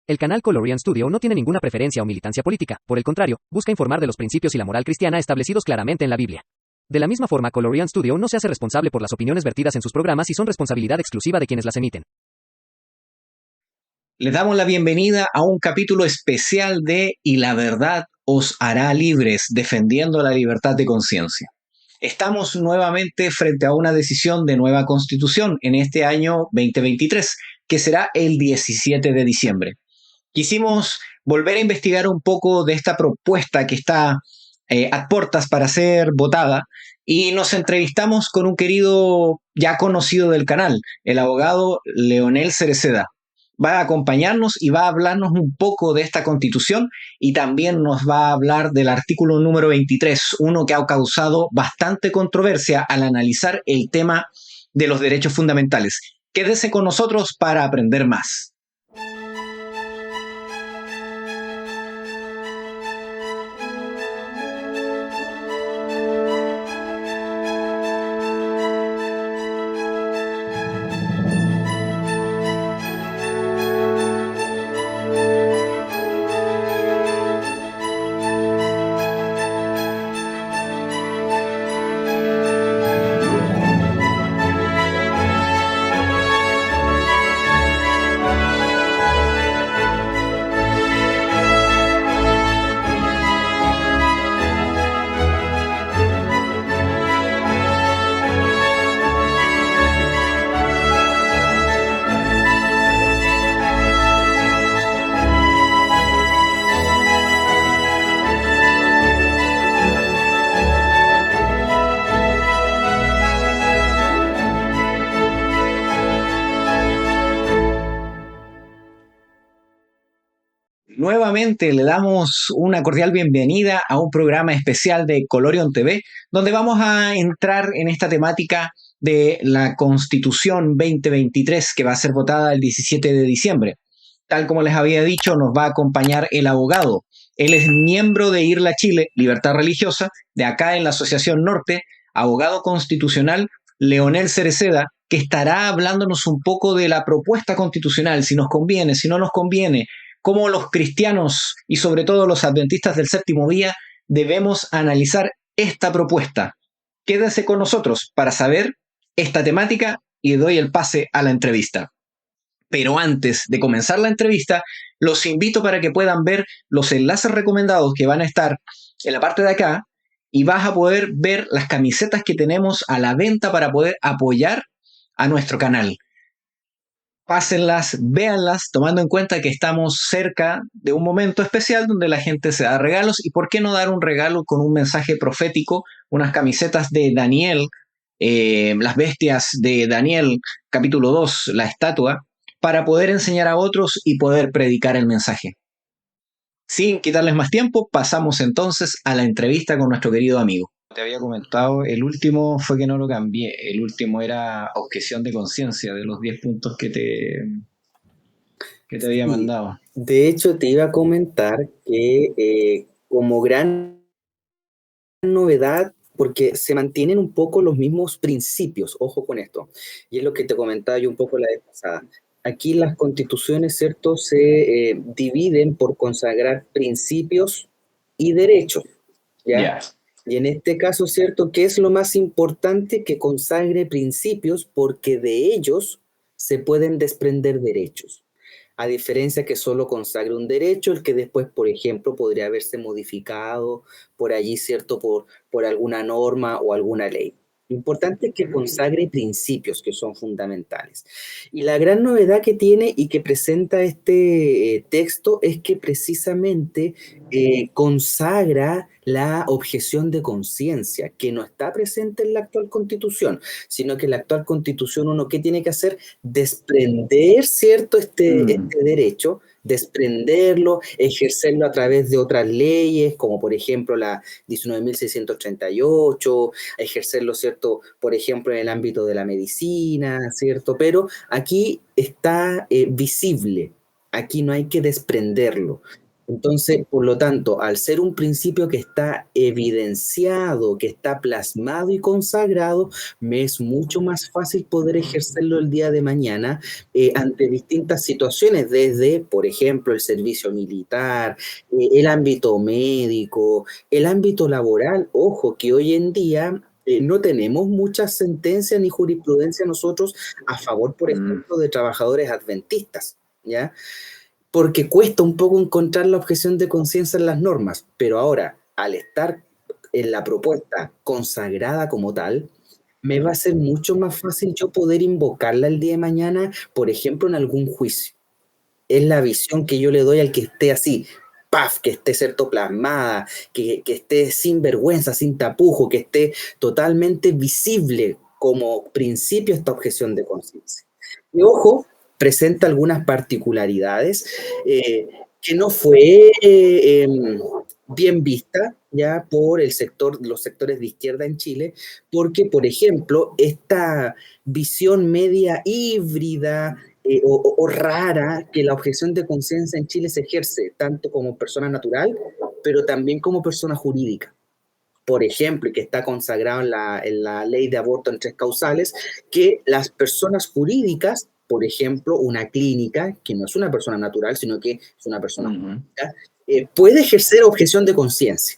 El canal Colorian Studio no tiene ninguna preferencia o militancia política, por el contrario, busca informar de los principios y la moral cristiana establecidos claramente en la Biblia. De la misma forma, Colorian Studio no se hace responsable por las opiniones vertidas en sus programas y son responsabilidad exclusiva de quienes las emiten. Les damos la bienvenida a un capítulo especial de Y la verdad os hará libres, defendiendo la libertad de conciencia. Estamos nuevamente frente a una decisión de nueva constitución en este año 2023, que será el 17 de diciembre. Quisimos volver a investigar un poco de esta propuesta que está a puertas para ser votada y nos entrevistamos con un querido ya conocido del canal, el abogado Leonel Cereceda. Va a acompañarnos y va a hablarnos un poco de esta constitución y también nos va a hablar del artículo número 23, uno que ha causado bastante controversia al analizar el tema de los derechos fundamentales. Quédese con nosotros para aprender más. Nuevamente le damos una cordial bienvenida a un programa especial de Colorion TV, donde vamos a entrar en esta temática de la Constitución 2023 que va a ser votada el 17 de diciembre. Tal como les había dicho, nos va a acompañar el abogado. Él es miembro de IRLA Chile, Libertad Religiosa, de acá en la Asociación Norte, abogado constitucional Leonel Cereceda, que estará hablándonos un poco de la propuesta constitucional, si nos conviene, si no nos conviene, cómo los cristianos y sobre todo los adventistas del séptimo día debemos analizar esta propuesta. Quédense con nosotros para saber esta temática y doy el pase a la entrevista. Pero antes de comenzar la entrevista, los invito para que puedan ver los enlaces recomendados que van a estar en la parte de acá y vas a poder ver las camisetas que tenemos a la venta para poder apoyar a nuestro canal. Pásenlas, véanlas, tomando en cuenta que estamos cerca de un momento especial donde la gente se da regalos y por qué no dar un regalo con un mensaje profético, unas camisetas de Daniel, las bestias de Daniel, capítulo 2, la estatua, para poder enseñar a otros y poder predicar el mensaje. Sin quitarles más tiempo, pasamos entonces a la entrevista con nuestro querido amigo. Te había comentado, el último fue que no lo cambié, el último era objeción de conciencia de los 10 puntos que te había mandado. De hecho, te iba a comentar que como gran novedad, porque se mantienen un poco los mismos principios, ojo con esto, y es lo que te comentaba yo un poco la vez pasada. Aquí las constituciones, ¿cierto?, se dividen por consagrar principios y derechos, ¿ya? Yeah. Y en este caso, ¿cierto?, ¿qué es lo más importante? Que consagre principios porque de ellos se pueden desprender derechos. A diferencia que solo consagre un derecho, el que después, por ejemplo, podría haberse modificado por allí, ¿cierto?, por alguna norma o alguna ley. Lo importante es que consagre principios que son fundamentales. Y la gran novedad que tiene y que presenta este texto es que precisamente consagra la objeción de conciencia, que no está presente en la actual Constitución, sino que en la actual Constitución uno, ¿qué tiene que hacer? Desprender, ¿cierto?, este derecho, desprenderlo, ejercerlo a través de otras leyes, como por ejemplo la 19.638, ejercerlo, ¿cierto?, por ejemplo, en el ámbito de la medicina, ¿cierto? Pero aquí está visible, aquí no hay que desprenderlo. Entonces, por lo tanto, al ser un principio que está evidenciado, que está plasmado y consagrado, me es mucho más fácil poder ejercerlo el día de mañana ante distintas situaciones, desde, por ejemplo, el servicio militar, el ámbito médico, el ámbito laboral. Ojo, que hoy en día no tenemos muchas sentencias ni jurisprudencia nosotros a favor, por ejemplo, de trabajadores adventistas, ¿ya? Porque cuesta un poco encontrar la objeción de conciencia en las normas, pero ahora, al estar en la propuesta consagrada como tal, me va a ser mucho más fácil yo poder invocarla el día de mañana, por ejemplo, en algún juicio. Es la visión que yo le doy al que esté así, paf, que esté cierto plasmada, que esté sin vergüenza, sin tapujo, que esté totalmente visible como principio esta objeción de conciencia. Y ojo, presenta algunas particularidades que no fue bien vista ya por el sector, los sectores de izquierda en Chile, porque, por ejemplo, esta visión media híbrida o rara que la objeción de conciencia en Chile se ejerce tanto como persona natural, pero también como persona jurídica. Por ejemplo, y que está consagrado en la ley de aborto en 3 causales, que las personas jurídicas, por ejemplo, una clínica, que no es una persona natural, sino que es una persona jurídica, puede ejercer objeción de conciencia.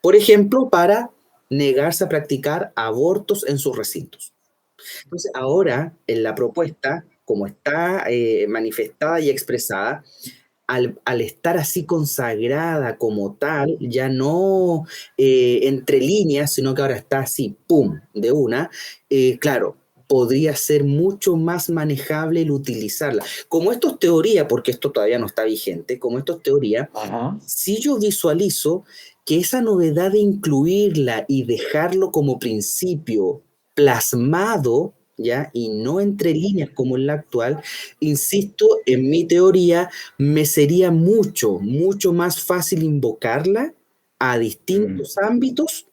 Por ejemplo, para negarse a practicar abortos en sus recintos. Entonces, ahora, en la propuesta, como está manifestada y expresada, al estar así consagrada como tal, ya no entre líneas, sino que ahora está así, pum, de una, claro, podría ser mucho más manejable el utilizarla. Como esto es teoría, porque esto todavía no está vigente, como esto es teoría, si yo visualizo que esa novedad de incluirla y dejarlo como principio plasmado, ¿ya? Y no entre líneas como en la actual, insisto, en mi teoría, me sería mucho, mucho más fácil invocarla a distintos ámbitos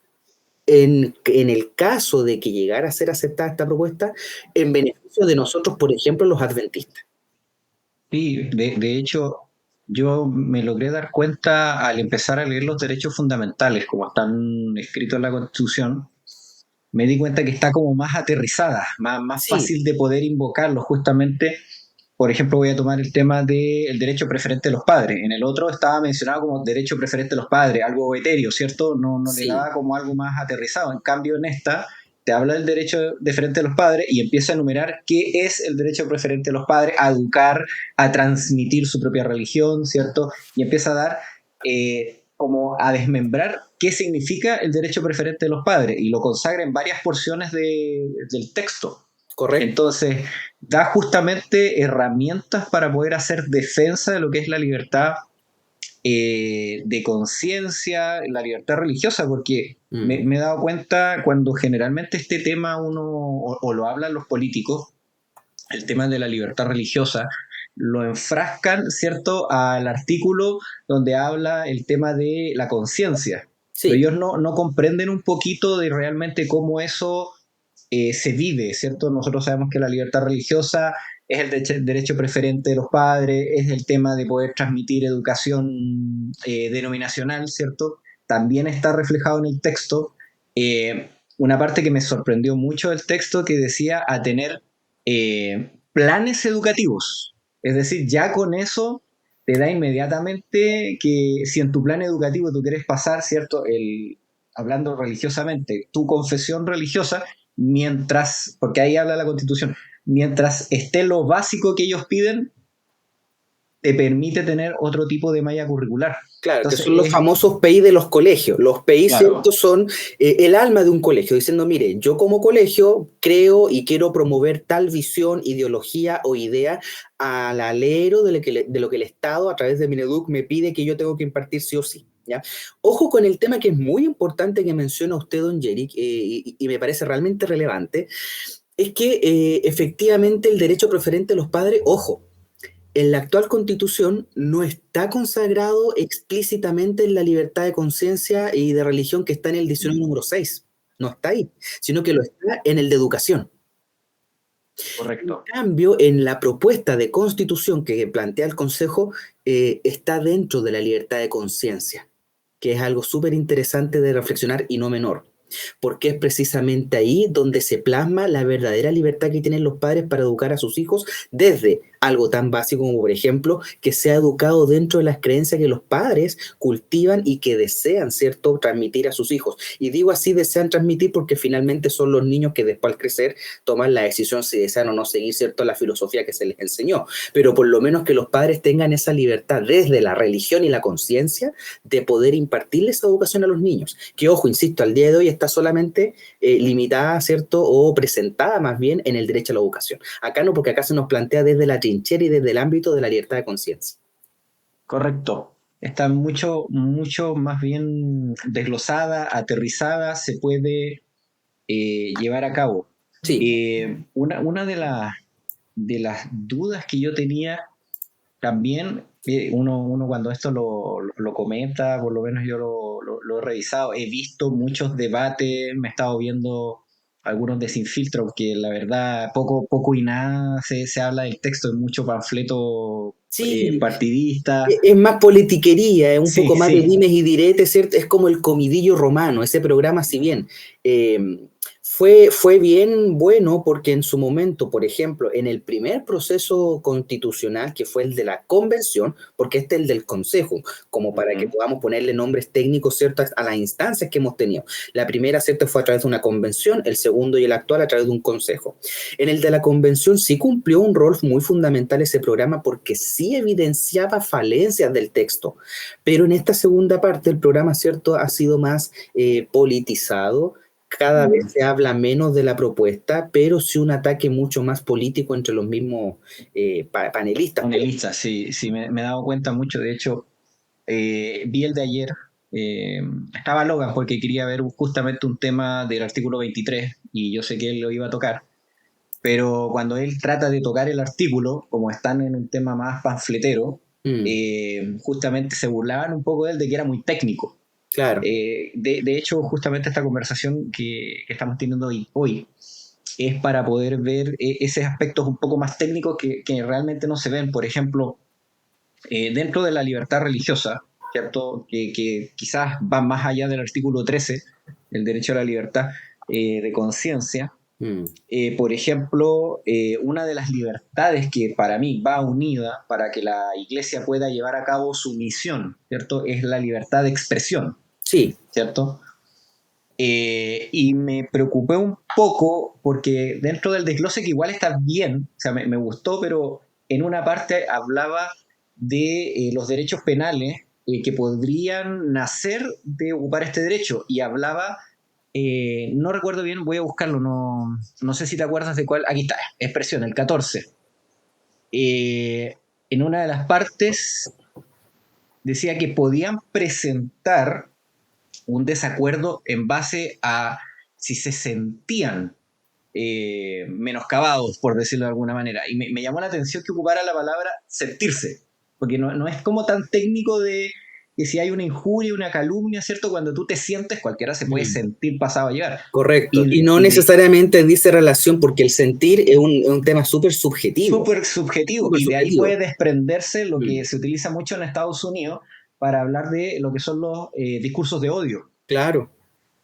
en el caso de que llegara a ser aceptada esta propuesta en beneficio de nosotros, por ejemplo, los adventistas. Sí, de hecho, yo me logré dar cuenta al empezar a leer los derechos fundamentales, como están escritos en la Constitución, me di cuenta que está como más aterrizada, más Sí, fácil de poder invocarlo. Justamente, por ejemplo, voy a tomar el tema del derecho preferente de los padres. En el otro estaba mencionado como derecho preferente de los padres, algo etéreo, ¿cierto? No le sí, daba como algo más aterrizado. En cambio, en esta te habla del derecho preferente de los padres y empieza a enumerar qué es el derecho preferente de los padres, a educar, a transmitir su propia religión, ¿cierto? Y empieza a dar como a desmembrar qué significa el derecho preferente de los padres y lo consagra en varias porciones del texto. correcto. Entonces, da justamente herramientas para poder hacer defensa de lo que es la libertad de conciencia, la libertad religiosa, porque me he dado cuenta cuando generalmente este tema o lo hablan los políticos, el tema de la libertad religiosa, lo enfrascan, ¿cierto?, al artículo donde habla el tema de la conciencia. Pero Sí, ellos no comprenden un poquito de realmente cómo eso se vive, ¿cierto? Nosotros sabemos que la libertad religiosa es el derecho preferente de los padres, es el tema de poder transmitir educación denominacional, ¿cierto? También está reflejado en el texto. Una parte que me sorprendió mucho del texto que decía a tener planes educativos. Es decir, ya con eso te da inmediatamente que si en tu plan educativo tú quieres pasar, ¿cierto? Hablando religiosamente, tu confesión religiosa, mientras, porque ahí habla la Constitución, mientras esté lo básico que ellos piden, te permite tener otro tipo de malla curricular. claro, que Entonces, son los famosos PI de los colegios. Los PI, claro, ¿cierto? Son el alma de un colegio, diciendo, mire, yo como colegio creo y quiero promover tal visión, ideología o idea al alero de lo que el Estado, a través de Mineduc, me pide que yo tengo que impartir sí o sí. ¿Ya? Ojo con el tema que es muy importante que menciona usted, don Yerick, y me parece realmente relevante, es que efectivamente el derecho preferente de los padres, ojo, en la actual constitución no está consagrado explícitamente en la libertad de conciencia y de religión que está en el diccionario número 6. No está ahí, sino que lo está en el de educación. Correcto. En cambio, en la propuesta de constitución que plantea el Consejo, está dentro de la libertad de conciencia, que es algo súper interesante de reflexionar y no menor, porque es precisamente ahí donde se plasma la verdadera libertad que tienen los padres para educar a sus hijos desde algo tan básico como, por ejemplo, que sea educado dentro de las creencias que los padres cultivan y que desean, ¿cierto?, transmitir a sus hijos. Y digo así, desean transmitir porque finalmente son los niños que después al crecer toman la decisión si desean o no seguir, ¿cierto?, la filosofía que se les enseñó. Pero por lo menos que los padres tengan esa libertad desde la religión y la conciencia de poder impartirles esa educación a los niños. Que, ojo, insisto, al día de hoy está solamente limitada, ¿cierto?, o presentada más bien en el derecho a la educación. Acá no, porque acá se nos plantea desde la trinchera y desde el ámbito de la libertad de conciencia. Correcto. Está mucho, mucho más bien desglosada, aterrizada, se puede llevar a cabo. Sí. Una de las dudas que yo tenía también, uno cuando esto lo comenta, por lo menos yo lo he revisado, he visto muchos debates, me he estado viendo algunos de Sin Filtro, aunque la verdad poco y nada se habla del texto, es mucho panfleto Sí, partidista. es más politiquería, es un Sí, poco más de sí. dimes y diretes, ¿cierto? Es como el comidillo romano, ese programa, si bien fue bien bueno porque en su momento, por ejemplo, en el primer proceso constitucional, que fue el de la convención, porque este es el del consejo, como para que podamos ponerle nombres técnicos, ¿cierto?, a las instancias que hemos tenido. La primera, ¿cierto?, fue a través de una convención, el segundo y el actual a través de un consejo. En el de la convención sí cumplió un rol muy fundamental ese programa porque sí evidenciaba falencias del texto, pero en esta segunda parte el programa, ¿cierto?, ha sido más politizado. Cada vez se habla menos de la propuesta, pero sí un ataque mucho más político entre los mismos panelistas. Panelistas, sí, sí, me he dado cuenta mucho. De hecho, vi el de ayer. Estaba Logan porque quería ver justamente un tema del artículo 23 y yo sé que él lo iba a tocar. Pero cuando él trata de tocar el artículo, como están en un tema más panfletero, justamente se burlaban un poco de él de que era muy técnico. Claro. De hecho, justamente esta conversación que estamos teniendo hoy es para poder ver esos aspectos un poco más técnicos que realmente no se ven. Por ejemplo, dentro de la libertad religiosa, ¿cierto? Que quizás va más allá del artículo 13, el derecho a la libertad de conciencia. Por ejemplo, una de las libertades que para mí va unida para que la iglesia pueda llevar a cabo su misión, ¿cierto? Es la libertad de expresión. Sí. ¿Cierto? Y me preocupé un poco porque dentro del desglose, que igual está bien, o sea, me gustó, pero en una parte hablaba de los derechos penales que podrían nacer de ocupar este derecho y hablaba, no recuerdo bien, voy a buscarlo, no sé si te acuerdas de cuál, aquí está, expresión, el 14. En una de las partes decía que podían presentar un desacuerdo en base a si se sentían menoscabados, por decirlo de alguna manera. Y me llamó la atención que ocupara la palabra sentirse, porque no es como tan técnico de que si hay una injuria, una calumnia, ¿cierto? Cuando tú te sientes, cualquiera se puede sentir pasado a llevar. Correcto. Y no necesariamente dice relación, porque el sentir es un tema súper subjetivo. Súper subjetivo. Y de ahí puede desprenderse lo que se utiliza mucho en Estados Unidos para hablar de lo que son los discursos de odio. Claro.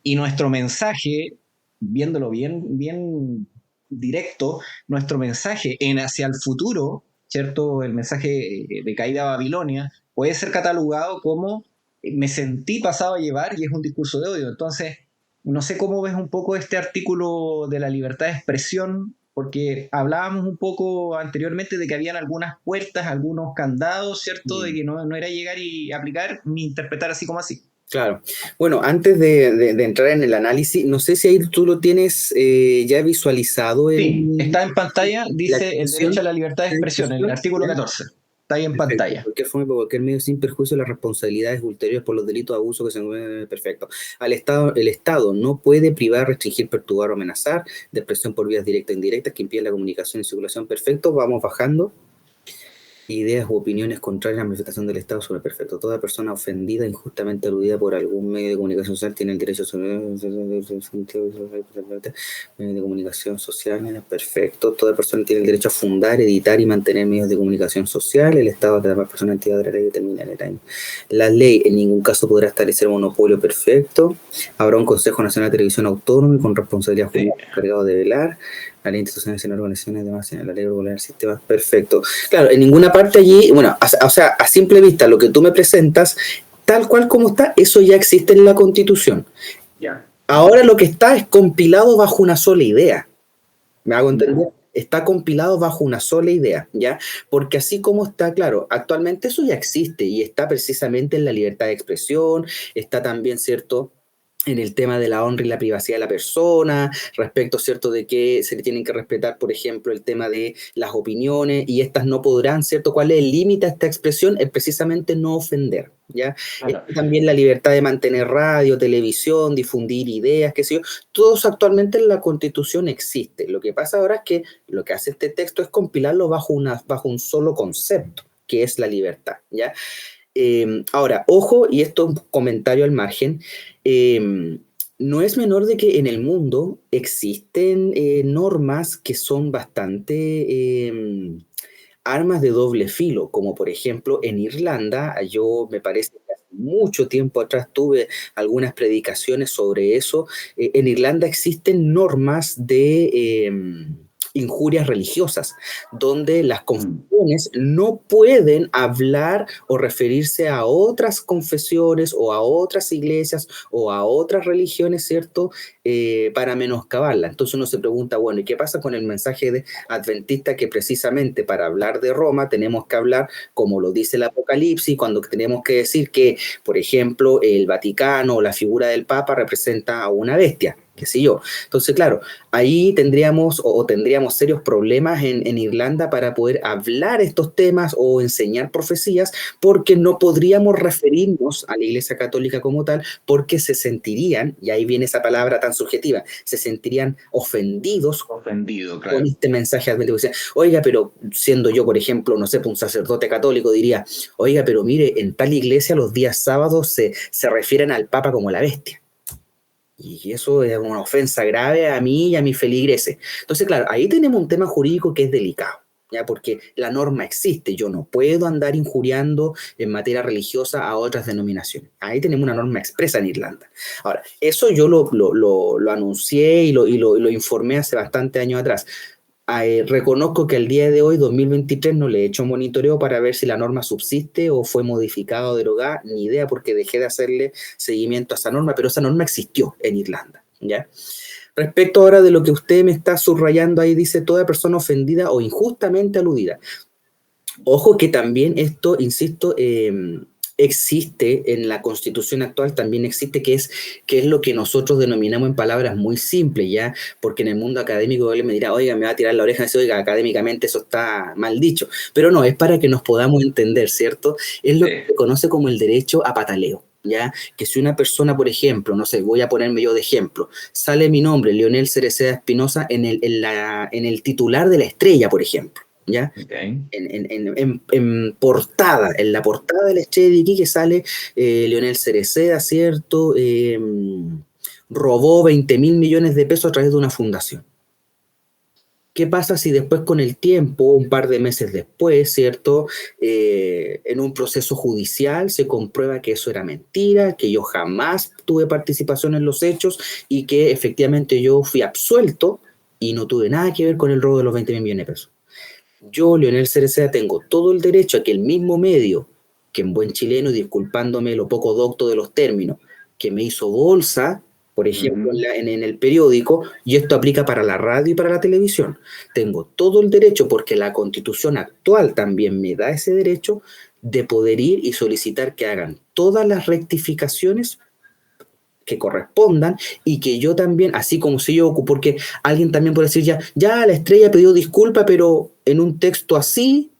Y nuestro mensaje, viéndolo bien directo, nuestro mensaje en hacia el futuro, ¿cierto? El mensaje de caída a Babilonia, puede ser catalogado como me sentí pasado a llevar y es un discurso de odio. Entonces, no sé cómo ves un poco este artículo de la libertad de expresión, porque hablábamos un poco anteriormente de que habían algunas puertas, algunos candados, ¿cierto? De que no era llegar y aplicar ni interpretar así como así. Claro. Bueno, antes de entrar en el análisis, no sé si ahí tú lo tienes ya visualizado. Sí, está en pantalla, dice el derecho a la libertad de expresión, el artículo 14. Está ahí en pantalla. Cualquier forma, por cualquier medio, sin perjuicio de las responsabilidades ulteriores por los delitos de abuso que se encuentran. Perfecto. El Estado no puede privar, restringir, perturbar o amenazar de expresión por vías directas e indirectas que impiden la comunicación y circulación. Perfecto. Vamos bajando. Ideas u opiniones contrarias a la manifestación del Estado sobre perfecto. Toda persona ofendida, injustamente aludida por algún medio de comunicación social tiene el derecho a medios de comunicación social. Perfecto. Toda persona tiene el derecho a fundar, editar y mantener medios de comunicación social. El Estado de la persona entidad de la ley determina el año. La ley en ningún caso podrá establecer monopolio perfecto. Habrá un Consejo Nacional de Televisión autónomo y con responsabilidad jurídica encargado de velar. La ley institucional y organizaciones, además, la ley regular del sistema, perfecto. Claro, en ninguna parte allí, bueno, o sea, a simple vista, lo que tú me presentas, tal cual como está, eso ya existe en la Constitución. Ya. Ahora lo que está es compilado bajo una sola idea. ¿Me hago entender? Está compilado bajo una sola idea, ¿ya? Porque así como está, claro, actualmente eso ya existe y está precisamente en la libertad de expresión, está también, ¿cierto?, en el tema de la honra y la privacidad de la persona, respecto, ¿cierto?, de que se le tienen que respetar, por ejemplo, el tema de las opiniones y estas no podrán, ¿cierto? ¿Cuál es el límite a esta expresión? Es precisamente no ofender, ¿ya? Está también la libertad de mantener radio, televisión, difundir ideas, qué sé yo. Todo eso actualmente en la Constitución existe. Lo que pasa ahora es que lo que hace este texto es compilarlo bajo un solo concepto, que es la libertad, ¿ya? Ahora, ojo, y esto es un comentario al margen, no es menor de que en el mundo existen normas que son bastante armas de doble filo, como por ejemplo en Irlanda, yo me parece que hace mucho tiempo atrás tuve algunas predicaciones sobre eso. En Irlanda existen normas de injurias religiosas, donde las confesiones no pueden hablar o referirse a otras confesiones o a otras iglesias o a otras religiones, ¿cierto? Para menoscabarla. Entonces uno se pregunta, bueno, ¿y qué pasa con el mensaje de adventista que precisamente para hablar de Roma tenemos que hablar como lo dice el Apocalipsis, cuando tenemos que decir que, por ejemplo, el Vaticano o la figura del Papa representa a una bestia? Qué sé yo. Entonces, claro, ahí tendríamos serios problemas en Irlanda para poder hablar estos temas o enseñar profecías, porque no podríamos referirnos a la Iglesia Católica como tal, porque se sentirían, y ahí viene esa palabra tan subjetiva, se sentirían ofendidos Ofendido, con claro. este mensaje adventista. Oiga, pero siendo yo, por ejemplo, no sé, un sacerdote católico, diría, oiga, pero mire, en tal iglesia los días sábados se refieren al Papa como la bestia. Y eso es una ofensa grave a mí y a mis feligreses. Entonces, claro, ahí tenemos un tema jurídico que es delicado, ¿ya? Porque la norma existe. Yo no puedo andar injuriando en materia religiosa a otras denominaciones. Ahí tenemos una norma expresa en Irlanda. Ahora, eso yo lo anuncié y lo informé hace bastante años atrás. Reconozco que al día de hoy, 2023, no le he hecho monitoreo para ver si la norma subsiste o fue modificada o derogada, ni idea, porque dejé de hacerle seguimiento a esa norma, pero esa norma existió en Irlanda, ¿ya? Respecto ahora de lo que usted me está subrayando ahí, dice toda persona ofendida o injustamente aludida. Ojo que también esto, insisto, existe en la Constitución actual, también existe, que es lo que nosotros denominamos en palabras muy simples, ¿ya? Porque en el mundo académico él me dirá, oiga, me va a tirar la oreja y dice, oiga, académicamente eso está mal dicho. Pero no, es para que nos podamos entender, ¿cierto? Es lo que se conoce como el derecho a pataleo, ¿ya? Que si una persona, por ejemplo, no sé, voy a ponerme yo de ejemplo, sale mi nombre, Leonel Cereceda Espinosa, en el titular de La Estrella, por ejemplo, ¿ya? Okay. En portada, en la portada de la Estrella de Iquique sale Leonel Cereceda, ¿cierto? Robó 20.000 millones de pesos a través de una fundación. ¿Qué pasa si después con el tiempo, un par de meses después, ¿cierto? En un proceso judicial se comprueba que eso era mentira, que yo jamás tuve participación en los hechos y que efectivamente yo fui absuelto y no tuve nada que ver con el robo de los 20.000 millones de pesos? Yo, Leonel Cereceda, tengo todo el derecho a que el mismo medio, que en buen chileno, disculpándome lo poco docto de los términos, que me hizo bolsa, por ejemplo, en el periódico, y esto aplica para la radio y para la televisión, tengo todo el derecho, porque la Constitución actual también me da ese derecho, de poder ir y solicitar que hagan todas las rectificaciones que correspondan y que yo también, así como si yo, porque alguien también puede decir ya la Estrella pidió disculpa, pero en un texto así,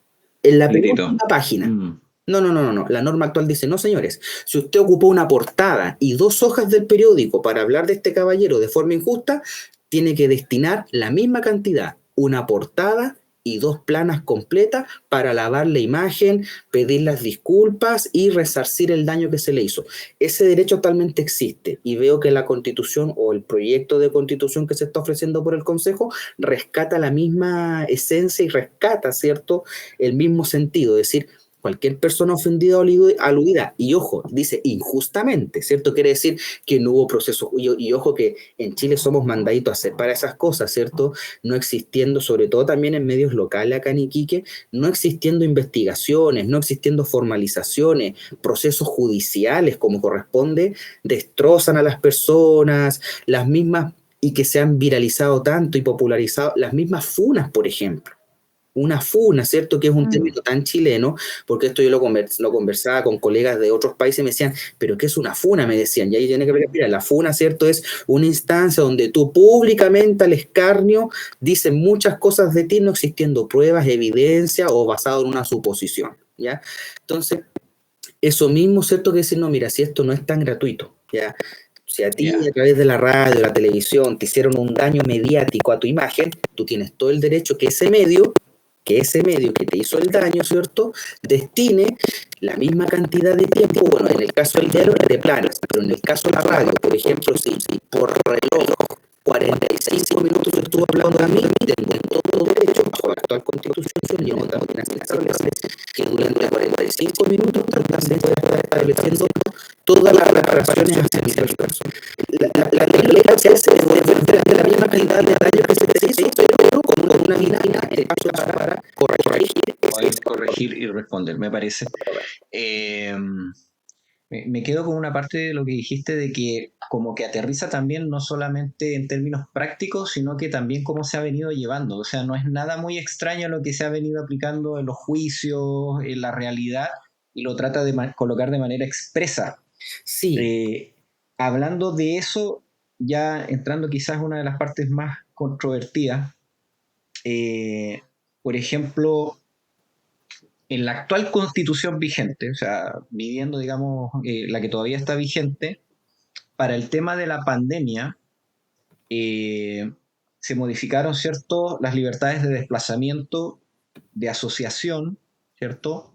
en la penúltima página. No. La norma actual dice, no, señores, si usted ocupó una portada y 2 hojas del periódico para hablar de este caballero de forma injusta, tiene que destinar la misma cantidad, una portada y 2 planas completas para lavar la imagen, pedir las disculpas y resarcir el daño que se le hizo. Ese derecho actualmente existe y veo que la Constitución o el proyecto de Constitución que se está ofreciendo por el Consejo rescata la misma esencia y rescata, ¿cierto?, el mismo sentido, es decir, cualquier persona ofendida o aludida, y ojo, dice injustamente, ¿cierto? Quiere decir que no hubo proceso, y ojo que en Chile somos mandaditos a hacer para esas cosas, ¿cierto? No existiendo, sobre todo también en medios locales acá en Iquique, no existiendo investigaciones, no existiendo formalizaciones, procesos judiciales como corresponde, destrozan a las personas, las mismas, y que se han viralizado tanto y popularizado, las mismas funas, por ejemplo. Una funa, ¿cierto? Que es un término tan chileno, porque esto yo lo conversaba con colegas de otros países y me decían, ¿pero qué es una funa? Me decían, y ahí tiene que ver, mira, la funa, ¿cierto? Es una instancia donde tú públicamente al escarnio dices muchas cosas de ti, no existiendo pruebas, evidencia o basado en una suposición, ¿ya? Entonces, eso mismo, ¿cierto? Que decir, no, mira, si esto no es tan gratuito, ¿ya? Si a ti a través de la radio, la televisión, te hicieron un daño mediático a tu imagen, tú tienes todo el derecho que ese medio que te hizo el daño, ¿cierto?, destine la misma cantidad de tiempo, bueno, en el caso del diario de planas, pero en el caso de la radio, por ejemplo, si por reloj 45 minutos estuvo hablando a mí, tengo todo derecho, bajo la actual constitución, y también establece que durante 45 minutos también se está estableciendo todas las reparaciones hacia mi persona. La ley legal se hace de la misma cantidad de daño que se te hizo, pero con una dinámica para corregir y responder, me parece. Me quedo con una parte de lo que dijiste de que como que aterriza también no solamente en términos prácticos, sino que también cómo se ha venido llevando. O sea, no es nada muy extraño lo que se ha venido aplicando en los juicios, en la realidad, y lo trata de colocar de manera expresa. Sí. Hablando de eso, ya entrando quizás en una de las partes más controvertidas, por ejemplo, en la actual constitución vigente, o sea, viviendo, digamos, la que todavía está vigente, para el tema de la pandemia, se modificaron, ¿cierto?, las libertades de desplazamiento, de asociación, ¿cierto?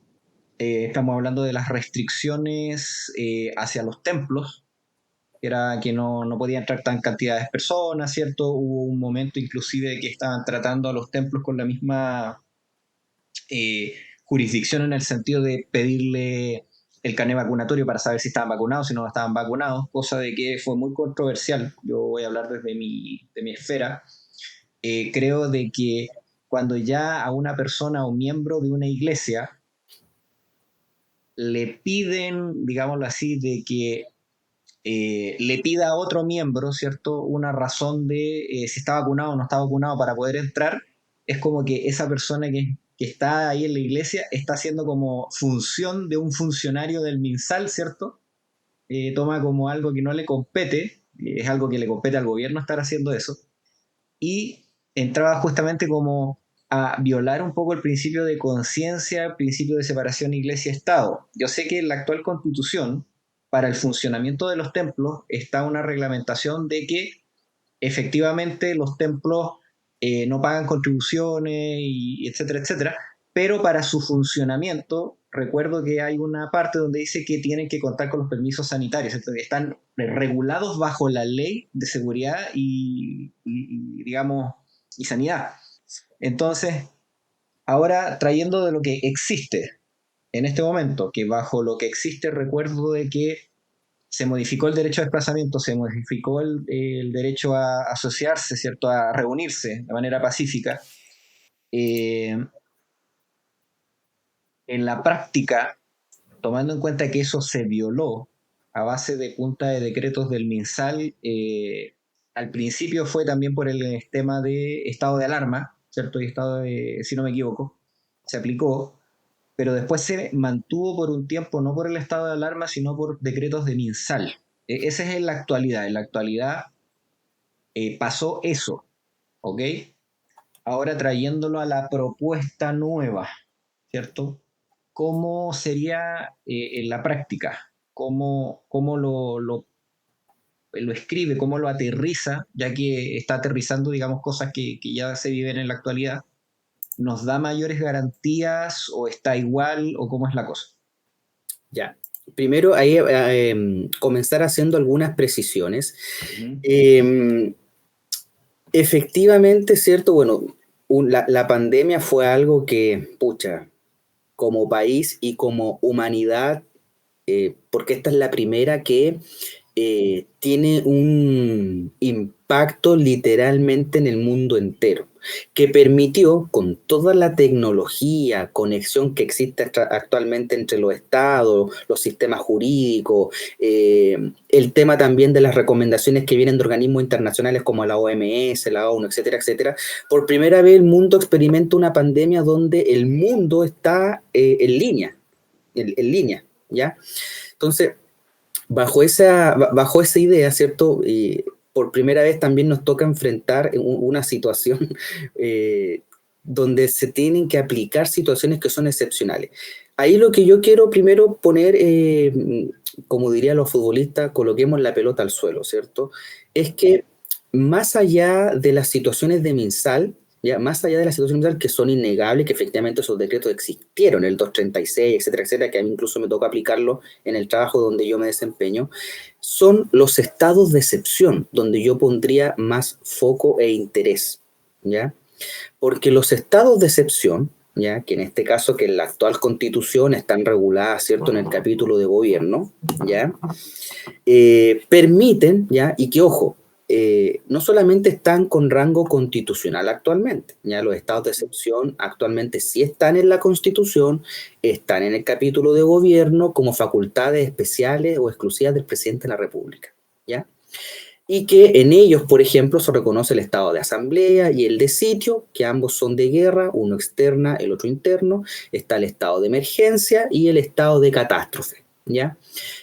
Estamos hablando de las restricciones hacia los templos, que era que no podían entrar tan cantidades de personas, ¿cierto? Hubo un momento inclusive que estaban tratando a los templos con la misma jurisdicción en el sentido de pedirle el carnet vacunatorio para saber si estaban vacunados, si no estaban vacunados, cosa de que fue muy controversial. Yo voy a hablar desde mi esfera. Creo de que cuando ya a una persona o miembro de una iglesia le piden, digámoslo así, de que le pida a otro miembro, ¿cierto?, una razón de si está vacunado o no está vacunado para poder entrar, es como que esa persona que está ahí en la iglesia está haciendo como función de un funcionario del MinSal, ¿cierto? Toma como algo que no le compete, es algo que le compete al gobierno estar haciendo eso, y entraba justamente como a violar un poco el principio de conciencia, el principio de separación iglesia-estado. Yo sé que en la actual constitución, para el funcionamiento de los templos, está una reglamentación de que efectivamente los templos no pagan contribuciones, y etcétera, etcétera, pero para su funcionamiento, recuerdo que hay una parte donde dice que tienen que contar con los permisos sanitarios, entonces están regulados bajo la ley de seguridad y digamos, y sanidad. Entonces, ahora trayendo de lo que existe en este momento, que bajo lo que existe recuerdo de que se modificó el derecho a desplazamiento, se modificó el derecho a asociarse, ¿cierto?, a reunirse de manera pacífica. En la práctica, tomando en cuenta que eso se violó a base de punta de decretos del MinSal, al principio fue también por el tema de estado de alarma, ¿cierto? Y estado de, si no me equivoco, se aplicó, pero después se mantuvo por un tiempo, no por el estado de alarma, sino por decretos de MinSal. Esa es en la actualidad. En la actualidad pasó eso, ¿ok? Ahora trayéndolo a la propuesta nueva, ¿cierto? ¿Cómo sería en la práctica? ¿Cómo lo escribe? ¿Cómo lo aterriza? Ya que está aterrizando, digamos, cosas que ya se viven en la actualidad. nos da mayores garantías o está igual o cómo es la cosa? Ya. Primero, ahí comenzar haciendo algunas precisiones. Ujú. Efectivamente, ¿cierto? Bueno, la pandemia fue algo que, pucha, como país y como humanidad, porque esta es la primera que tiene un impacto literalmente en el mundo entero, que permitió, con toda la tecnología, conexión que existe actualmente entre los estados, los sistemas jurídicos, el tema también de las recomendaciones que vienen de organismos internacionales como la OMS, la ONU, etcétera, etcétera. Por primera vez el mundo experimenta una pandemia donde el mundo está en línea, en línea, ¿ya? Entonces, bajo esa idea, ¿cierto? Por primera vez también nos toca enfrentar una situación eh, donde se tienen que aplicar situaciones que son excepcionales. Ahí lo que yo quiero primero poner, como dirían los futbolistas, coloquemos la pelota al suelo, ¿cierto? Es que más allá de las situaciones de MinSal, ya, más allá de las situaciones que son innegables, que efectivamente esos decretos existieron, el 236, etcétera, etcétera, que a mí incluso me toca aplicarlo en el trabajo donde yo me desempeño, son los estados de excepción, donde yo pondría más foco e interés, ¿ya? Porque los estados de excepción, ¿ya? Que en este caso, que en la actual constitución están reguladas, ¿cierto?, en el capítulo de gobierno, ¿ya? Permiten, ¿ya? Y que, ojo, no solamente están con rango constitucional actualmente, ya los estados de excepción actualmente sí están en la Constitución, están en el capítulo de gobierno como facultades especiales o exclusivas del presidente de la República, ¿ya? Y que en ellos, por ejemplo, se reconoce el estado de asamblea y el de sitio, que ambos son de guerra, uno externa, el otro interno, está el estado de emergencia y el estado de catástrofe, ¿ya?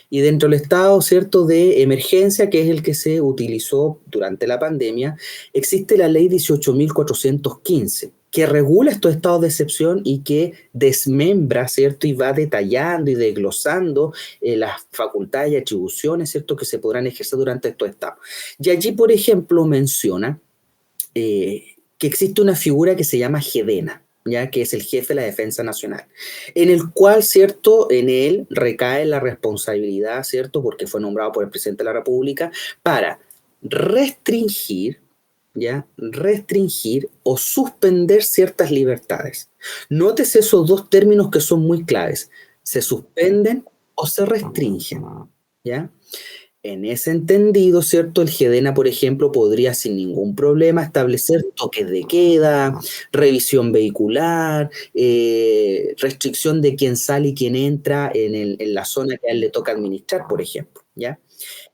Y dentro del estado, ¿cierto?, de emergencia, que es el que se utilizó durante la pandemia, existe la ley 18.415, que regula estos estados de excepción y que desmembra, ¿cierto?, y va detallando y desglosando las facultades y atribuciones, ¿cierto?, que se podrán ejercer durante estos estados. Y allí, por ejemplo, menciona que existe una figura que se llama Gedena, ya que es el jefe de la Defensa Nacional, en el cual, ¿cierto?, en él recae la responsabilidad, ¿cierto?, porque fue nombrado por el presidente de la República, para restringir, ¿ya?, restringir o suspender ciertas libertades. Nótese esos dos términos que son muy claves, se suspenden o se restringen, ¿ya? En ese entendido, ¿cierto? El GEDENA, por ejemplo, podría sin ningún problema establecer toques de queda, revisión vehicular, restricción de quién sale y quién entra en la zona que a él le toca administrar, por ejemplo, ¿ya?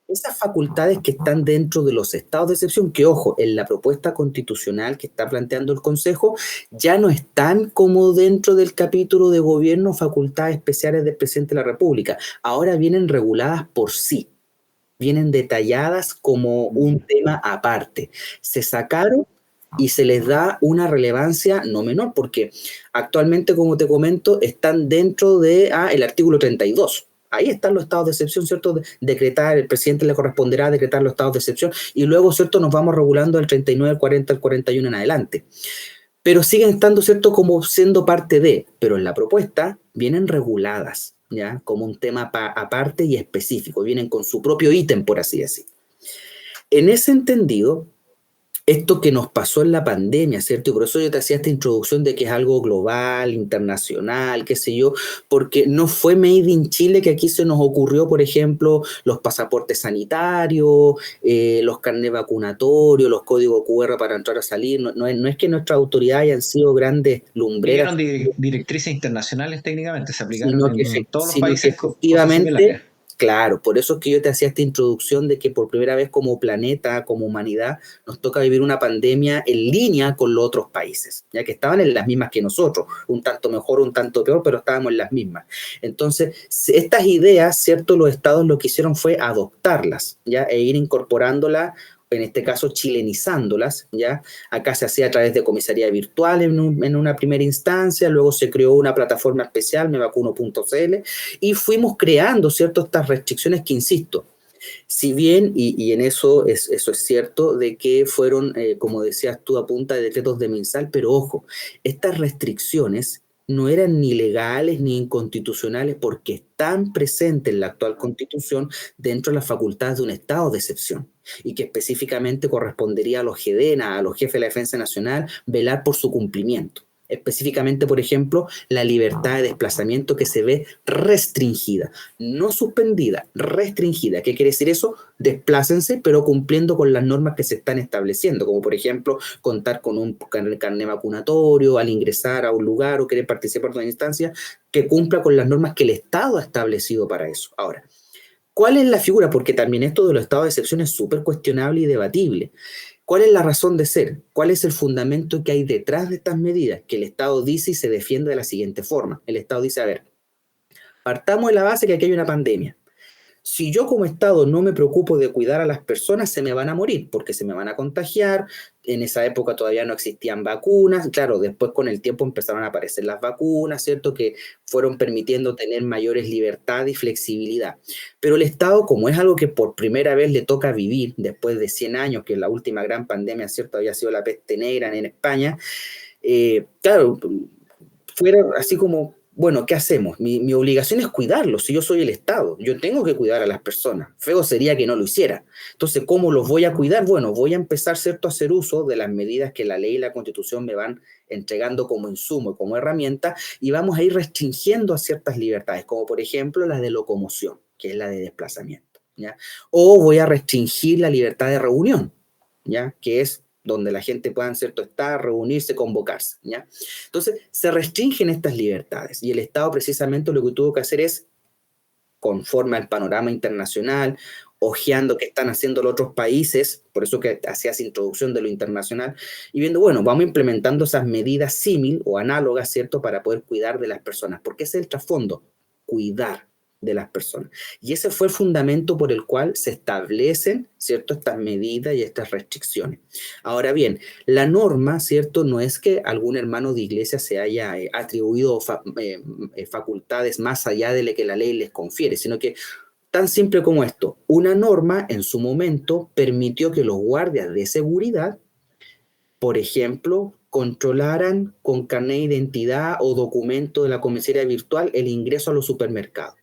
Esas facultades que están dentro de los estados de excepción, que ojo, en la propuesta constitucional que está planteando el Consejo, ya no están como dentro del capítulo de gobierno facultades especiales del presidente de la República, ahora vienen reguladas por sí, vienen detalladas como un tema aparte. Se sacaron y se les da una relevancia no menor, porque actualmente, como te comento, están dentro de el artículo 32. Ahí están los estados de excepción, ¿cierto? Decretar, el presidente le corresponderá decretar los estados de excepción y luego, ¿cierto? Nos vamos regulando el 39, el 40, el 41 en adelante. Pero siguen estando, ¿cierto?, como siendo parte de, pero en la propuesta vienen reguladas, ¿ya? Como un tema aparte y específico, vienen con su propio ítem, por así decir. En ese entendido, esto que nos pasó en la pandemia, ¿cierto? Y por eso yo te hacía esta introducción de que es algo global, internacional, qué sé yo, porque no fue made in Chile que aquí se nos ocurrió, por ejemplo, los pasaportes sanitarios, los carnets vacunatorios, los códigos QR para entrar o salir. No es que nuestras autoridades hayan sido grandes lumbreras, Siguieron directrices internacionales técnicamente, se aplicaron sino en todos los sino que países cosas similares. efectivamente, claro, por eso es que yo te hacía esta introducción de que por primera vez como planeta, como humanidad, nos toca vivir una pandemia en línea con los otros países, ya que estaban en las mismas que nosotros, un tanto mejor, un tanto peor, pero estábamos en las mismas. Entonces, estas ideas, ¿cierto? Los estados lo que hicieron fue adoptarlas, ¿ya? E ir incorporándolas, en este caso chilenizándolas, ¿ya? Acá se hacía a través de comisaría virtual en una primera instancia, luego se creó una plataforma especial, mevacuno.cl, y fuimos creando, ¿cierto?, estas restricciones que, insisto, Si bien, y en eso eso es cierto, de que fueron, como decías tú, a punta de decretos de MinSal, pero ojo, estas restricciones no eran ni legales ni inconstitucionales porque están presentes en la actual Constitución dentro de las facultades de un estado de excepción y que específicamente correspondería a los GEDENA, a los jefes de la Defensa Nacional, velar por su cumplimiento. Específicamente, por ejemplo, la libertad de desplazamiento que se ve restringida, no suspendida, restringida. ¿Qué quiere decir eso? Desplácense, pero cumpliendo con las normas que se están estableciendo, como por ejemplo contar con un carnet vacunatorio al ingresar a un lugar o querer participar de una instancia que cumpla con las normas que el Estado ha establecido para eso. Ahora, ¿cuál es la figura? Porque también esto de los estados de excepción es súper cuestionable y debatible. ¿Cuál es la razón de ser? ¿Cuál es el fundamento que hay detrás de estas medidas? Que el Estado dice y se defiende de la siguiente forma. El Estado dice, a ver, partamos de la base que aquí hay una pandemia. Si yo como Estado no me preocupo de cuidar a las personas, se me van a morir porque se me van a contagiar. En esa época todavía no existían vacunas. Claro, después con el tiempo empezaron a aparecer las vacunas, ¿cierto? Que fueron permitiendo tener mayores libertad y flexibilidad. Pero el Estado, como es algo que por primera vez le toca vivir después de 100 años, que la última gran pandemia, ¿cierto? Había sido la peste negra en España. Claro, fuera así como, bueno, ¿qué hacemos? Mi obligación es cuidarlos, si yo soy el Estado, yo tengo que cuidar a las personas, feo sería que no lo hiciera. Entonces, ¿cómo los voy a cuidar? Bueno, voy a empezar, ¿cierto?, a hacer uso de las medidas que la ley y la Constitución me van entregando como insumo, como herramienta, y vamos a ir restringiendo a ciertas libertades, como por ejemplo la de locomoción, que es la de desplazamiento, ¿ya? O voy a restringir la libertad de reunión, ¿ya? Que es donde la gente pueda, ¿cierto?, estar, reunirse, convocarse, ¿ya? Entonces, se restringen estas libertades y el Estado precisamente lo que tuvo que hacer es, conforme al panorama internacional, ojeando qué están haciendo los otros países, por eso que hacías introducción de lo internacional, y viendo, bueno, vamos implementando esas medidas símil o análogas, ¿cierto?, para poder cuidar de las personas, porque ese es el trasfondo, cuidar de las personas. Y ese fue el fundamento por el cual se establecen, ¿cierto?, estas medidas y estas restricciones. Ahora bien, la norma, ¿cierto?, no es que algún hermano de iglesia se haya atribuido facultades más allá de lo que la ley les confiere, sino que tan simple como esto, una norma en su momento permitió que los guardias de seguridad, por ejemplo, controlaran con carnet de identidad o documento de la comisaría virtual el ingreso a los supermercados.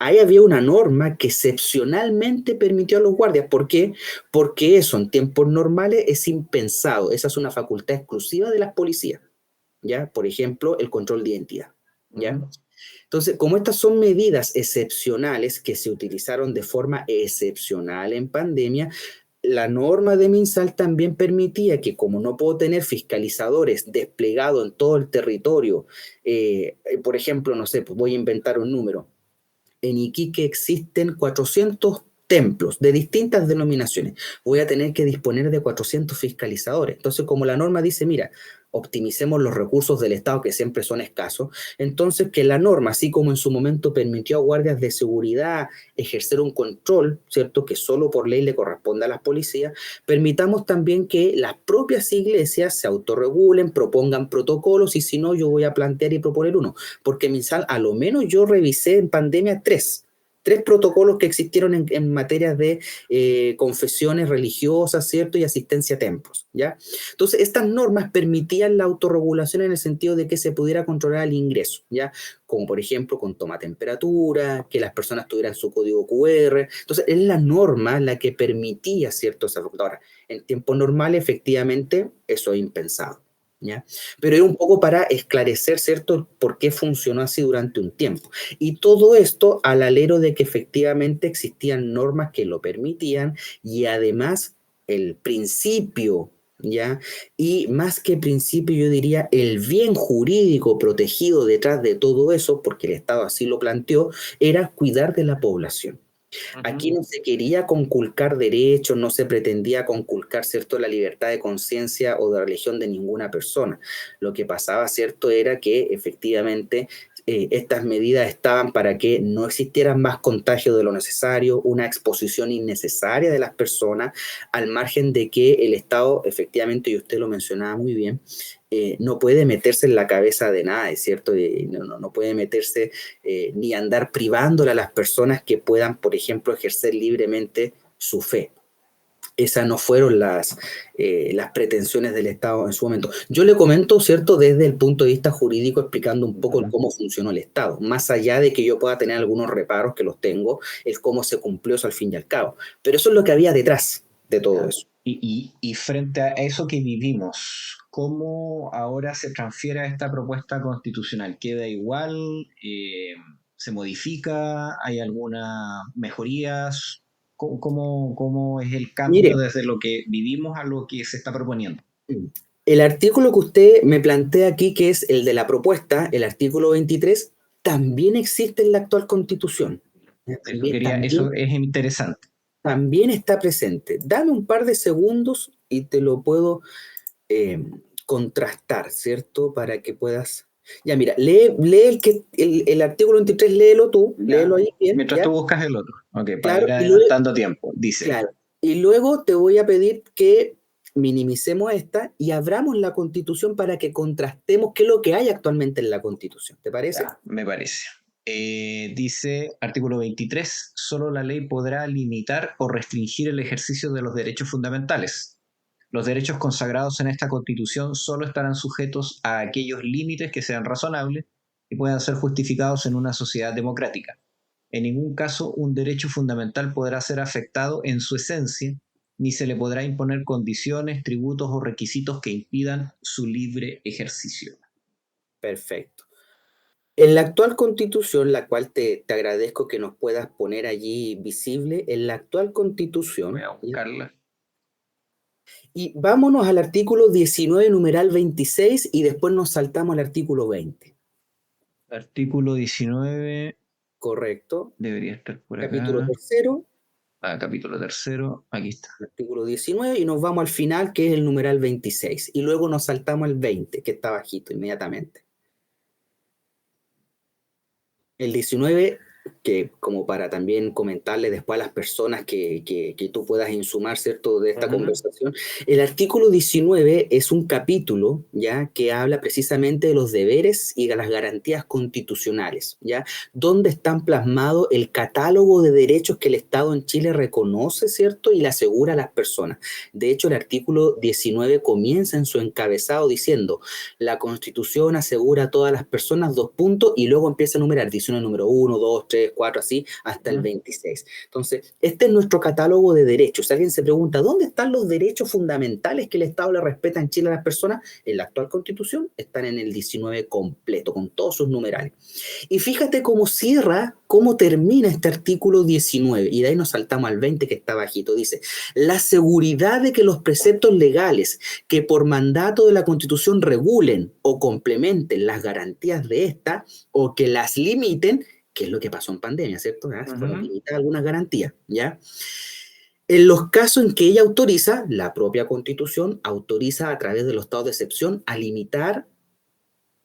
Ahí había una norma que excepcionalmente permitió a los guardias. ¿Por qué? Porque eso en tiempos normales es impensado. Esa es una facultad exclusiva de las policías, ¿ya? Por ejemplo, el control de identidad, ¿ya? Entonces, como estas son medidas excepcionales que se utilizaron de forma excepcional en pandemia, la norma de MinSal también permitía que, como no puedo tener fiscalizadores desplegados en todo el territorio, por ejemplo, no sé, pues voy a inventar un número. En Iquique existen 400 templos de distintas denominaciones. Voy a tener que disponer de 400 fiscalizadores. Entonces, como la norma dice, mira, optimicemos los recursos del Estado, que siempre son escasos, entonces que la norma, así como en su momento permitió a guardias de seguridad ejercer un control, ¿cierto?, que solo por ley le corresponde a las policías, permitamos también que las propias iglesias se autorregulen, propongan protocolos, y si no, yo voy a plantear y proponer uno, porque MinSal, a lo menos yo revisé en pandemia tres protocolos que existieron en materias de confesiones religiosas, ¿cierto?, y asistencia a templos, ¿ya? Entonces, estas normas permitían la autorregulación en el sentido de que se pudiera controlar el ingreso, ¿ya? Como por ejemplo con toma temperatura, que las personas tuvieran su código QR. Entonces, es la norma la que permitía, ¿cierto?, esa facultad. Ahora, en tiempos normales, efectivamente, eso es impensado, ¿ya? Pero es un poco para esclarecer, ¿cierto?, por qué funcionó así durante un tiempo. Y todo esto al alero de que efectivamente existían normas que lo permitían y además el principio, ¿ya? Y más que principio, yo diría el bien jurídico protegido detrás de todo eso, porque el Estado así lo planteó, era cuidar de la población. Aquí no se quería conculcar derechos, no se pretendía conculcar, ¿cierto?, la libertad de conciencia o de religión de ninguna persona. Lo que pasaba, ¿cierto?, era que efectivamente estas medidas estaban para que no existieran más contagio de lo necesario, una exposición innecesaria de las personas, al margen de que el Estado, efectivamente, y usted lo mencionaba muy bien, no puede meterse en la cabeza de nadie, ¿cierto? No puede meterse ni andar privándole a las personas que puedan, por ejemplo, ejercer libremente su fe. Esas no fueron las pretensiones del Estado en su momento. Yo le comento, ¿cierto?, desde el punto de vista jurídico, explicando un poco cómo funcionó el Estado, más allá de que yo pueda tener algunos reparos, que los tengo, el cómo se cumplió eso al fin y al cabo. Pero eso es lo que había detrás de todo eso. Y frente a eso que vivimos, ¿cómo ahora se transfiere a esta propuesta constitucional? ¿Queda igual? ¿Se modifica? ¿Hay algunas mejorías? ¿Cómo es el cambio Mire, desde lo que vivimos a lo que se está proponiendo? el artículo que usted me plantea aquí, que es el de la propuesta, el artículo 23, también existe en la actual Constitución. Eso es interesante. También está presente. Dame un par de segundos y te lo puedo contrastar, ¿cierto? Para que puedas... Ya, mira, lee el artículo 23, léelo tú, léelo ahí bien. Mientras ¿ya? tú buscas el otro. Ok, para Claro, ir adelantando tiempo. Dice. Claro. Y luego te voy a pedir que minimicemos esta y abramos la Constitución para que contrastemos qué es lo que hay actualmente en la Constitución. ¿Te parece? Ya, me parece. Dice, artículo 23, solo la ley podrá limitar o restringir el ejercicio de los derechos fundamentales. Los derechos consagrados en esta Constitución solo estarán sujetos a aquellos límites que sean razonables y puedan ser justificados en una sociedad democrática. En ningún caso un derecho fundamental podrá ser afectado en su esencia, ni se le podrá imponer condiciones, tributos o requisitos que impidan su libre ejercicio. Perfecto. En la actual Constitución, la cual te agradezco que nos puedas poner allí visible, en la actual Constitución... Voy a buscarla. Y vámonos al artículo 19, numeral 26, y después nos saltamos al artículo 20. Artículo 19. Correcto. Debería estar por acá. Capítulo 3. Capítulo 3, aquí está. Artículo 19, y nos vamos al final, que es el numeral 26. Y luego nos saltamos al 20, que está bajito inmediatamente. El 19, que como para también comentarle después a las personas que tú puedas insumar, ¿cierto?, de esta conversación. El artículo 19 es un capítulo, ¿ya?, que habla precisamente de los deberes y de las garantías constitucionales, ¿ya?, donde están plasmados el catálogo de derechos que el Estado en Chile reconoce, ¿cierto?, y le asegura a las personas. De hecho, el artículo 19 comienza en su encabezado diciendo: la Constitución asegura a todas las personas, y luego empieza a numerar 19, número 1, 2, 3, 4, así, hasta el 26. Entonces, este es nuestro catálogo de derechos. Si alguien se pregunta, ¿dónde están los derechos fundamentales que el Estado le respeta en Chile a las personas? En la actual Constitución están en el 19 completo, con todos sus numerales. Y fíjate cómo cierra, cómo termina este artículo 19, y de ahí nos saltamos al 20, que está bajito. Dice: la seguridad de que los preceptos legales que por mandato de la Constitución regulen o complementen las garantías de esta, o que las limiten, que es lo que pasó en pandemia, ¿cierto? Fueron limitadas algunas garantías, ¿ya? En los casos en que ella autoriza, la propia Constitución autoriza a través de los estados de excepción a limitar,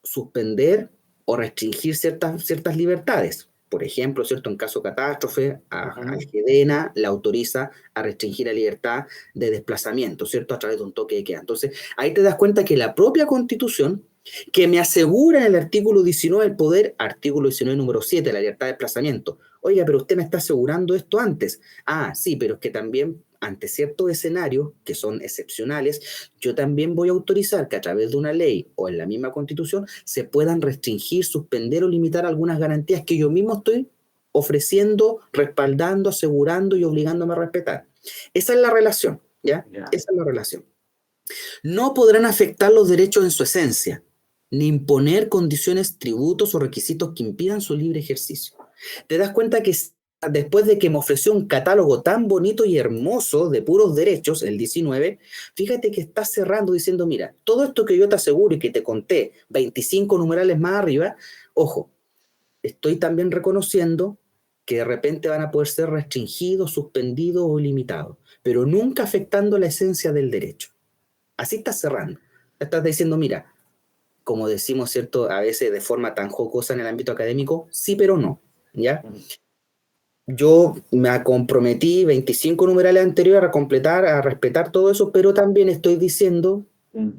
suspender o restringir ciertas libertades. Por ejemplo, ¿cierto?, en caso de catástrofe, al GEDENA la autoriza a restringir la libertad de desplazamiento, ¿cierto?, a través de un toque de queda. Entonces, ahí te das cuenta que la propia Constitución, que me asegura en el artículo 19 el poder, artículo 19, número 7, la libertad de desplazamiento. Oiga, pero usted me está asegurando esto antes. Ah, sí, pero es que también, ante ciertos escenarios que son excepcionales, yo también voy a autorizar que a través de una ley o en la misma Constitución se puedan restringir, suspender o limitar algunas garantías que yo mismo estoy ofreciendo, respaldando, asegurando y obligándome a respetar. Esa es la relación, ¿ya? Esa es la relación. No podrán afectar los derechos en su esencia, ni imponer condiciones, tributos o requisitos que impidan su libre ejercicio. Te das cuenta que después de que me ofreció un catálogo tan bonito y hermoso de puros derechos, el 19, fíjate que está cerrando diciendo: mira, todo esto que yo te aseguro y que te conté, 25 numerales más arriba, ojo, estoy también reconociendo que de repente van a poder ser restringidos, suspendidos o limitados, pero nunca afectando la esencia del derecho. Así estás cerrando. Estás diciendo: mira, como decimos, ¿cierto?, a veces de forma tan jocosa en el ámbito académico, sí, pero no, ¿ya? Yo me comprometí 25 numerales anteriores a completar, a respetar todo eso, pero también estoy diciendo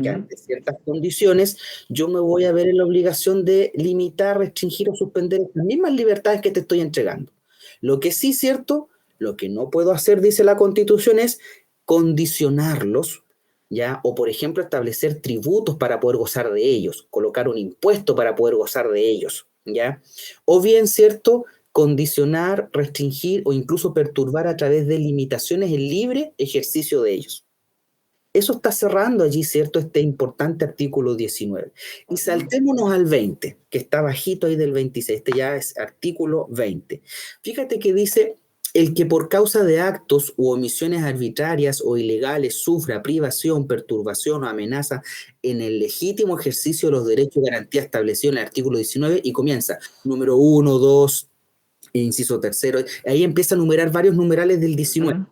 que Ujú. ante ciertas condiciones yo me voy a ver en la obligación de limitar, restringir o suspender las mismas libertades que te estoy entregando. Lo que sí, cierto, lo que no puedo hacer, dice la Constitución, es condicionarlos, ¿ya? O, por ejemplo, establecer tributos para poder gozar de ellos, colocar un impuesto para poder gozar de ellos, ¿ya? O bien, cierto, condicionar, restringir o incluso perturbar a través de limitaciones el libre ejercicio de ellos. Eso está cerrando allí, ¿cierto? Este importante artículo 19. Y saltémonos al 20, que está bajito ahí del 26. Este ya es artículo 20. Fíjate que dice, el que por causa de actos u omisiones arbitrarias o ilegales sufra privación, perturbación o amenaza en el legítimo ejercicio de los derechos y garantías establecidos en el artículo 19, y comienza, número 1, 2, inciso tercero, ahí empieza a numerar varios numerales del 19.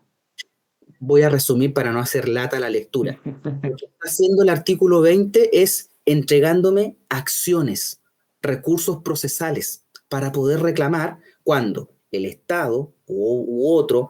Voy a resumir para no hacer lata la lectura. Lo que está haciendo el artículo 20 es entregándome acciones, recursos procesales para poder reclamar cuando el Estado u otro,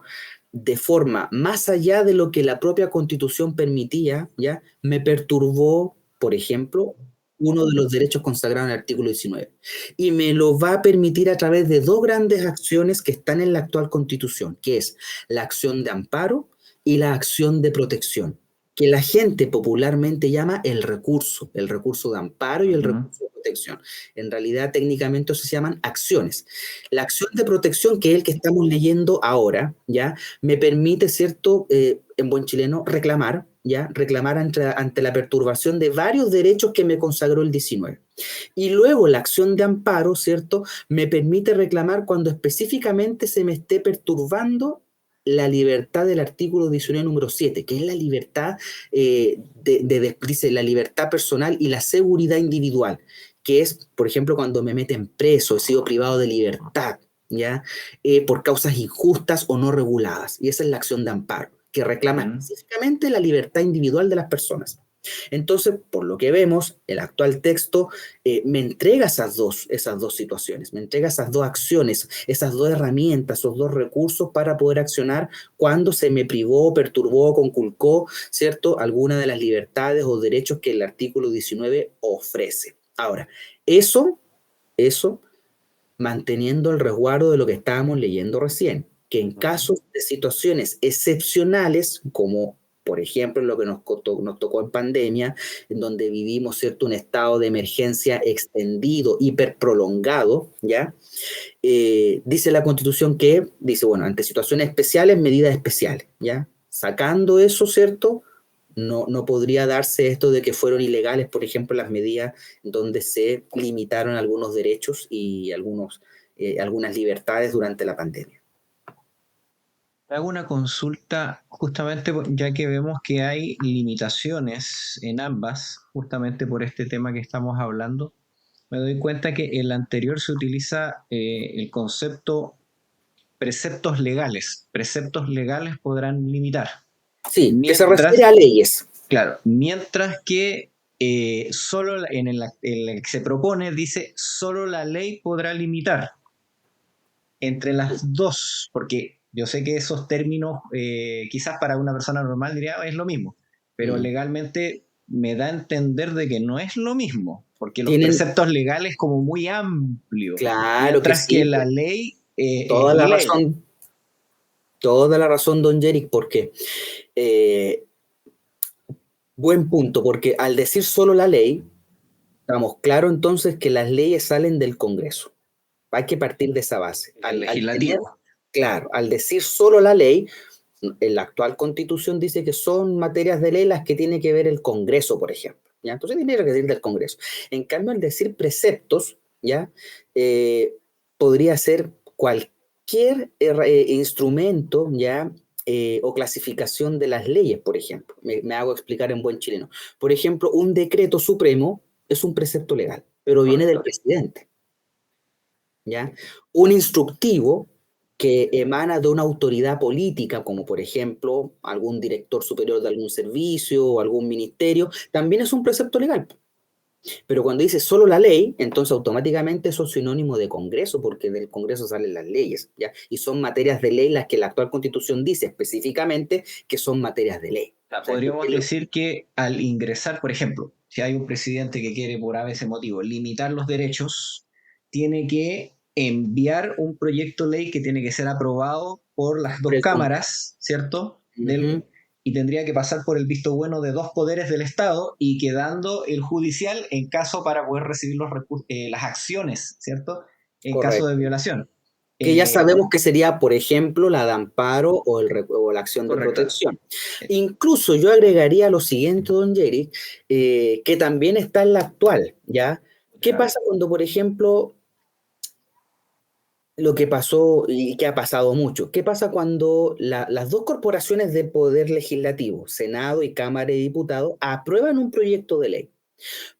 de forma más allá de lo que la propia Constitución permitía, ¿ya? Me perturbó, por ejemplo, uno de los derechos consagrados en el artículo 19. Y me lo va a permitir a través de dos grandes acciones que están en la actual Constitución, que es la acción de amparo y la acción de protección, que la gente popularmente llama el recurso de amparo y el Ujú. recurso de protección. En realidad, técnicamente se llaman acciones. La acción de protección, que es el que estamos leyendo ahora, ¿ya? Me permite, ¿cierto?, en buen chileno, reclamar, ¿ya? Reclamar ante la perturbación de varios derechos que me consagró el 19. Y luego la acción de amparo, ¿cierto?, me permite reclamar cuando específicamente se me esté perturbando la libertad del artículo 19 número 7, que es la libertad, dice, la libertad personal y la seguridad individual, que es, por ejemplo, cuando me meten preso, he sido privado de libertad, ¿ya? Por causas injustas o no reguladas. Y esa es la acción de amparo, que reclama Ujú. específicamente la libertad individual de las personas. Entonces, por lo que vemos, el actual texto me entrega esas dos situaciones, me entrega esas dos acciones, esas dos herramientas, esos dos recursos para poder accionar cuando se me privó, perturbó, conculcó, ¿cierto?, alguna de las libertades o derechos que el artículo 19 ofrece. Ahora, eso manteniendo el resguardo de lo que estábamos leyendo recién, que en casos de situaciones excepcionales, como por ejemplo lo que nos tocó en pandemia, en donde vivimos, ¿cierto?, un estado de emergencia extendido, hiperprolongado, ¿ya? Dice la Constitución que, dice, bueno, ante situaciones especiales, medidas especiales, ¿ya? Sacando eso, ¿cierto? No podría darse esto de que fueron ilegales, por ejemplo, las medidas donde se limitaron algunos derechos y algunas libertades durante la pandemia. Hago una consulta justamente ya que vemos que hay limitaciones en ambas, justamente por este tema que estamos hablando. Me doy cuenta que en la anterior se utiliza el concepto preceptos legales. Preceptos legales podrán limitar. Sí, que se refiere Mientras, a leyes. claro, mientras que solo en el que se propone dice solo la ley podrá limitar entre las dos, porque yo sé que esos términos quizás para una persona normal diría es lo mismo, pero Mm. legalmente me da a entender de que no es lo mismo, porque los Tienen, preceptos legales como muy amplio, claro que mientras sí, que la pues, ley es toda la ley. razón, toda la razón, don Jeric, porque eh, buen punto, porque al decir solo la ley, estamos claro entonces que las leyes salen del Congreso. Hay que partir de esa base. Del Al tener, legislativo. claro, al decir solo la ley, en la actual Constitución dice que son materias de ley las que tiene que ver el Congreso, por ejemplo. ¿Ya? Entonces tiene que decir del Congreso. En cambio, al decir preceptos, ¿ya? Eh, podría ser cualquier instrumento, ¿ya? O clasificación de las leyes, por ejemplo. Me hago explicar en buen chileno. Por ejemplo, un decreto supremo es un precepto legal, pero viene del Correcto. presidente. ¿Ya? Un instructivo que emana de una autoridad política, como por ejemplo algún director superior de algún servicio o algún ministerio, también es un precepto legal. Pero cuando dice solo la ley, entonces automáticamente eso es sinónimo de Congreso, porque del Congreso salen las leyes, ¿ya? Y son materias de ley las que la actual Constitución dice específicamente que son materias de ley. O sea, Podríamos decir que al ingresar, por ejemplo, si hay un presidente que quiere por ABC motivo limitar los derechos, tiene que enviar un proyecto de ley que tiene que ser aprobado por las por dos el con- cámaras, ¿cierto? Ujú, Y tendría que pasar por el visto bueno de dos poderes del Estado y quedando el judicial en caso para poder recibir las acciones, ¿cierto? En caso de correcto. violación. Que ya Eh, sabemos que sería, por ejemplo, la de amparo o la acción de correcto. protección. Incluso yo agregaría lo siguiente, don Jerry, que también está en la actual, ¿ya? ¿Qué Ya. pasa cuando, por ejemplo, lo que pasó y que ha pasado mucho? ¿Qué pasa cuando las dos corporaciones de poder legislativo, Senado y Cámara de Diputados, aprueban un proyecto de ley?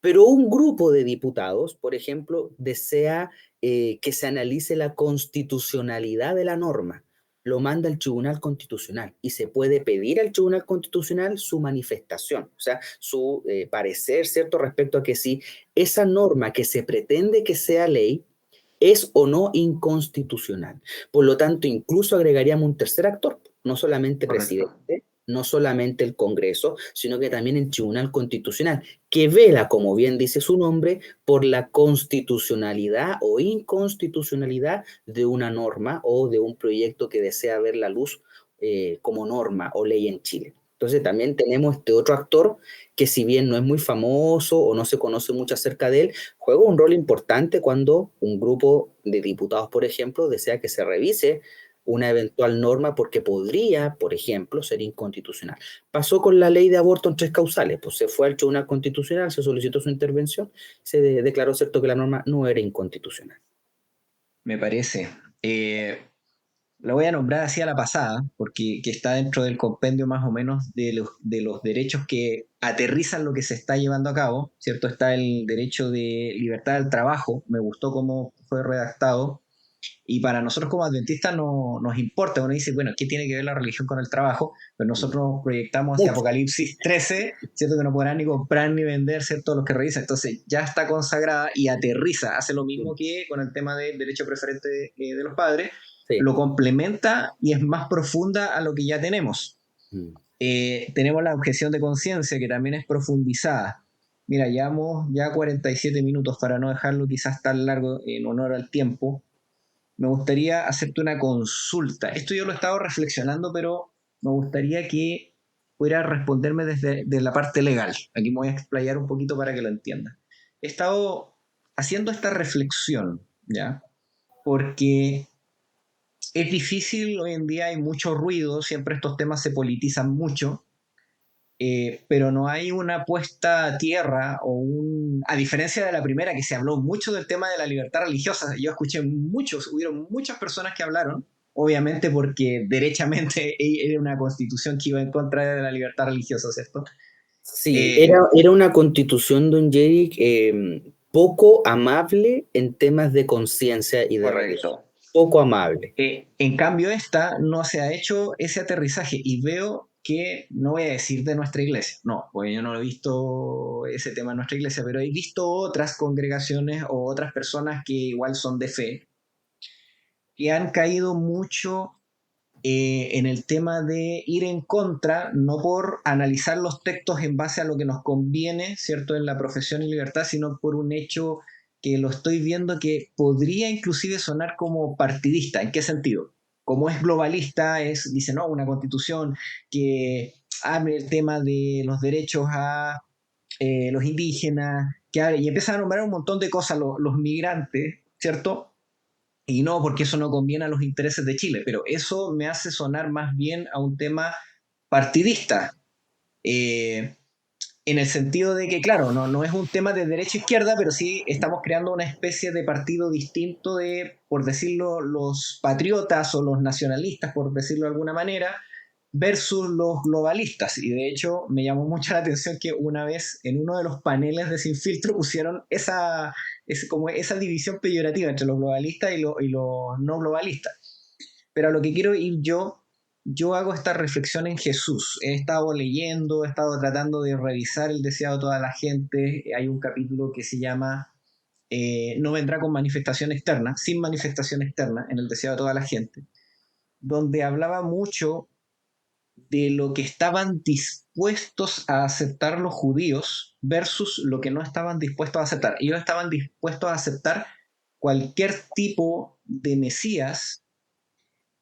Pero un grupo de diputados, por ejemplo, desea que se analice la constitucionalidad de la norma. Lo manda al Tribunal Constitucional y se puede pedir al Tribunal Constitucional su manifestación, o sea, su parecer, ¿cierto?, respecto a que si esa norma que se pretende que sea ley es o no inconstitucional. Por lo tanto, incluso agregaríamos un tercer actor, no solamente Correcto. presidente, no solamente el Congreso, sino que también el Tribunal Constitucional, que vela, como bien dice su nombre, por la constitucionalidad o inconstitucionalidad de una norma o de un proyecto que desea ver la luz como norma o ley en Chile. Entonces también tenemos este otro actor que, si bien no es muy famoso o no se conoce mucho acerca de él, juega un rol importante cuando un grupo de diputados, por ejemplo, desea que se revise una eventual norma porque podría, por ejemplo, ser inconstitucional. Pasó con la ley de aborto en tres causales, pues se fue al Tribunal Constitucional, se solicitó su intervención, se declaró cierto que la norma no era inconstitucional. Me parece. La voy a nombrar así a la pasada, porque que está dentro del compendio más o menos de los derechos que aterrizan lo que se está llevando a cabo, ¿cierto? Está el derecho de libertad del trabajo, me gustó cómo fue redactado, y para nosotros como adventistas no, nos importa, uno dice, bueno, ¿qué tiene que ver la religión con el trabajo? Pero nosotros nos proyectamos hacia Mucho. Apocalipsis 13, ¿cierto? Que no podrán ni comprar ni vender, ¿cierto? Los que revisan. Entonces ya está consagrada y aterriza, hace lo mismo que con el tema del derecho preferente de los padres, Sí. lo complementa y es más profunda a lo que ya tenemos. Tenemos la objeción de conciencia, que también es profundizada. Mira, llevamos ya 47 minutos para no dejarlo quizás tan largo en honor al tiempo. Me gustaría hacerte una consulta. Esto yo lo he estado reflexionando, pero me gustaría que pudieras responderme desde la parte legal. Aquí me voy a explayar un poquito para que lo entiendas. He estado haciendo esta reflexión, ¿ya? Porque es difícil, hoy en día hay mucho ruido, siempre estos temas se politizan mucho, pero no hay una puesta a tierra a diferencia de la primera, que se habló mucho del tema de la libertad religiosa. Yo escuché hubieron muchas personas que hablaron, obviamente porque derechamente era una constitución que iba en contra de la libertad religiosa, ¿cierto? Sí, Eh, era una constitución, don Jerry, poco amable en temas de conciencia y de religión. correcto. Poco amable. En cambio, esta no se ha hecho ese aterrizaje y veo que, no voy a decir de nuestra iglesia, no, porque yo no he visto ese tema en nuestra iglesia, pero he visto otras congregaciones o otras personas que igual son de fe, que han caído mucho en el tema de ir en contra, no por analizar los textos en base a lo que nos conviene, ¿cierto?, en la profesión y libertad, sino por un hecho que lo estoy viendo que podría inclusive sonar como partidista. ¿En qué sentido? Como es globalista, dice, no, una constitución que abre el tema de los derechos a los indígenas, y empiezan a nombrar un montón de cosas, los migrantes, ¿cierto? Y no, porque eso no conviene a los intereses de Chile, pero eso me hace sonar más bien a un tema partidista, eh, en el sentido de que, claro, no es un tema de derecha-izquierda, pero sí estamos creando una especie de partido distinto de, por decirlo, los patriotas o los nacionalistas, por decirlo de alguna manera, versus los globalistas. Y de hecho me llamó mucho la atención que una vez en uno de los paneles de Sin Filtro pusieron como esa división peyorativa entre los globalistas y los no globalistas. Pero a lo que quiero ir yo hago esta reflexión en Jesús. He estado leyendo, he estado tratando de revisar el deseado de toda la gente. Hay un capítulo que se llama No vendrá con manifestación externa, sin manifestación externa, en el deseado de toda la gente, donde hablaba mucho de lo que estaban dispuestos a aceptar los judíos versus lo que no estaban dispuestos a aceptar. Ellos estaban dispuestos a aceptar cualquier tipo de Mesías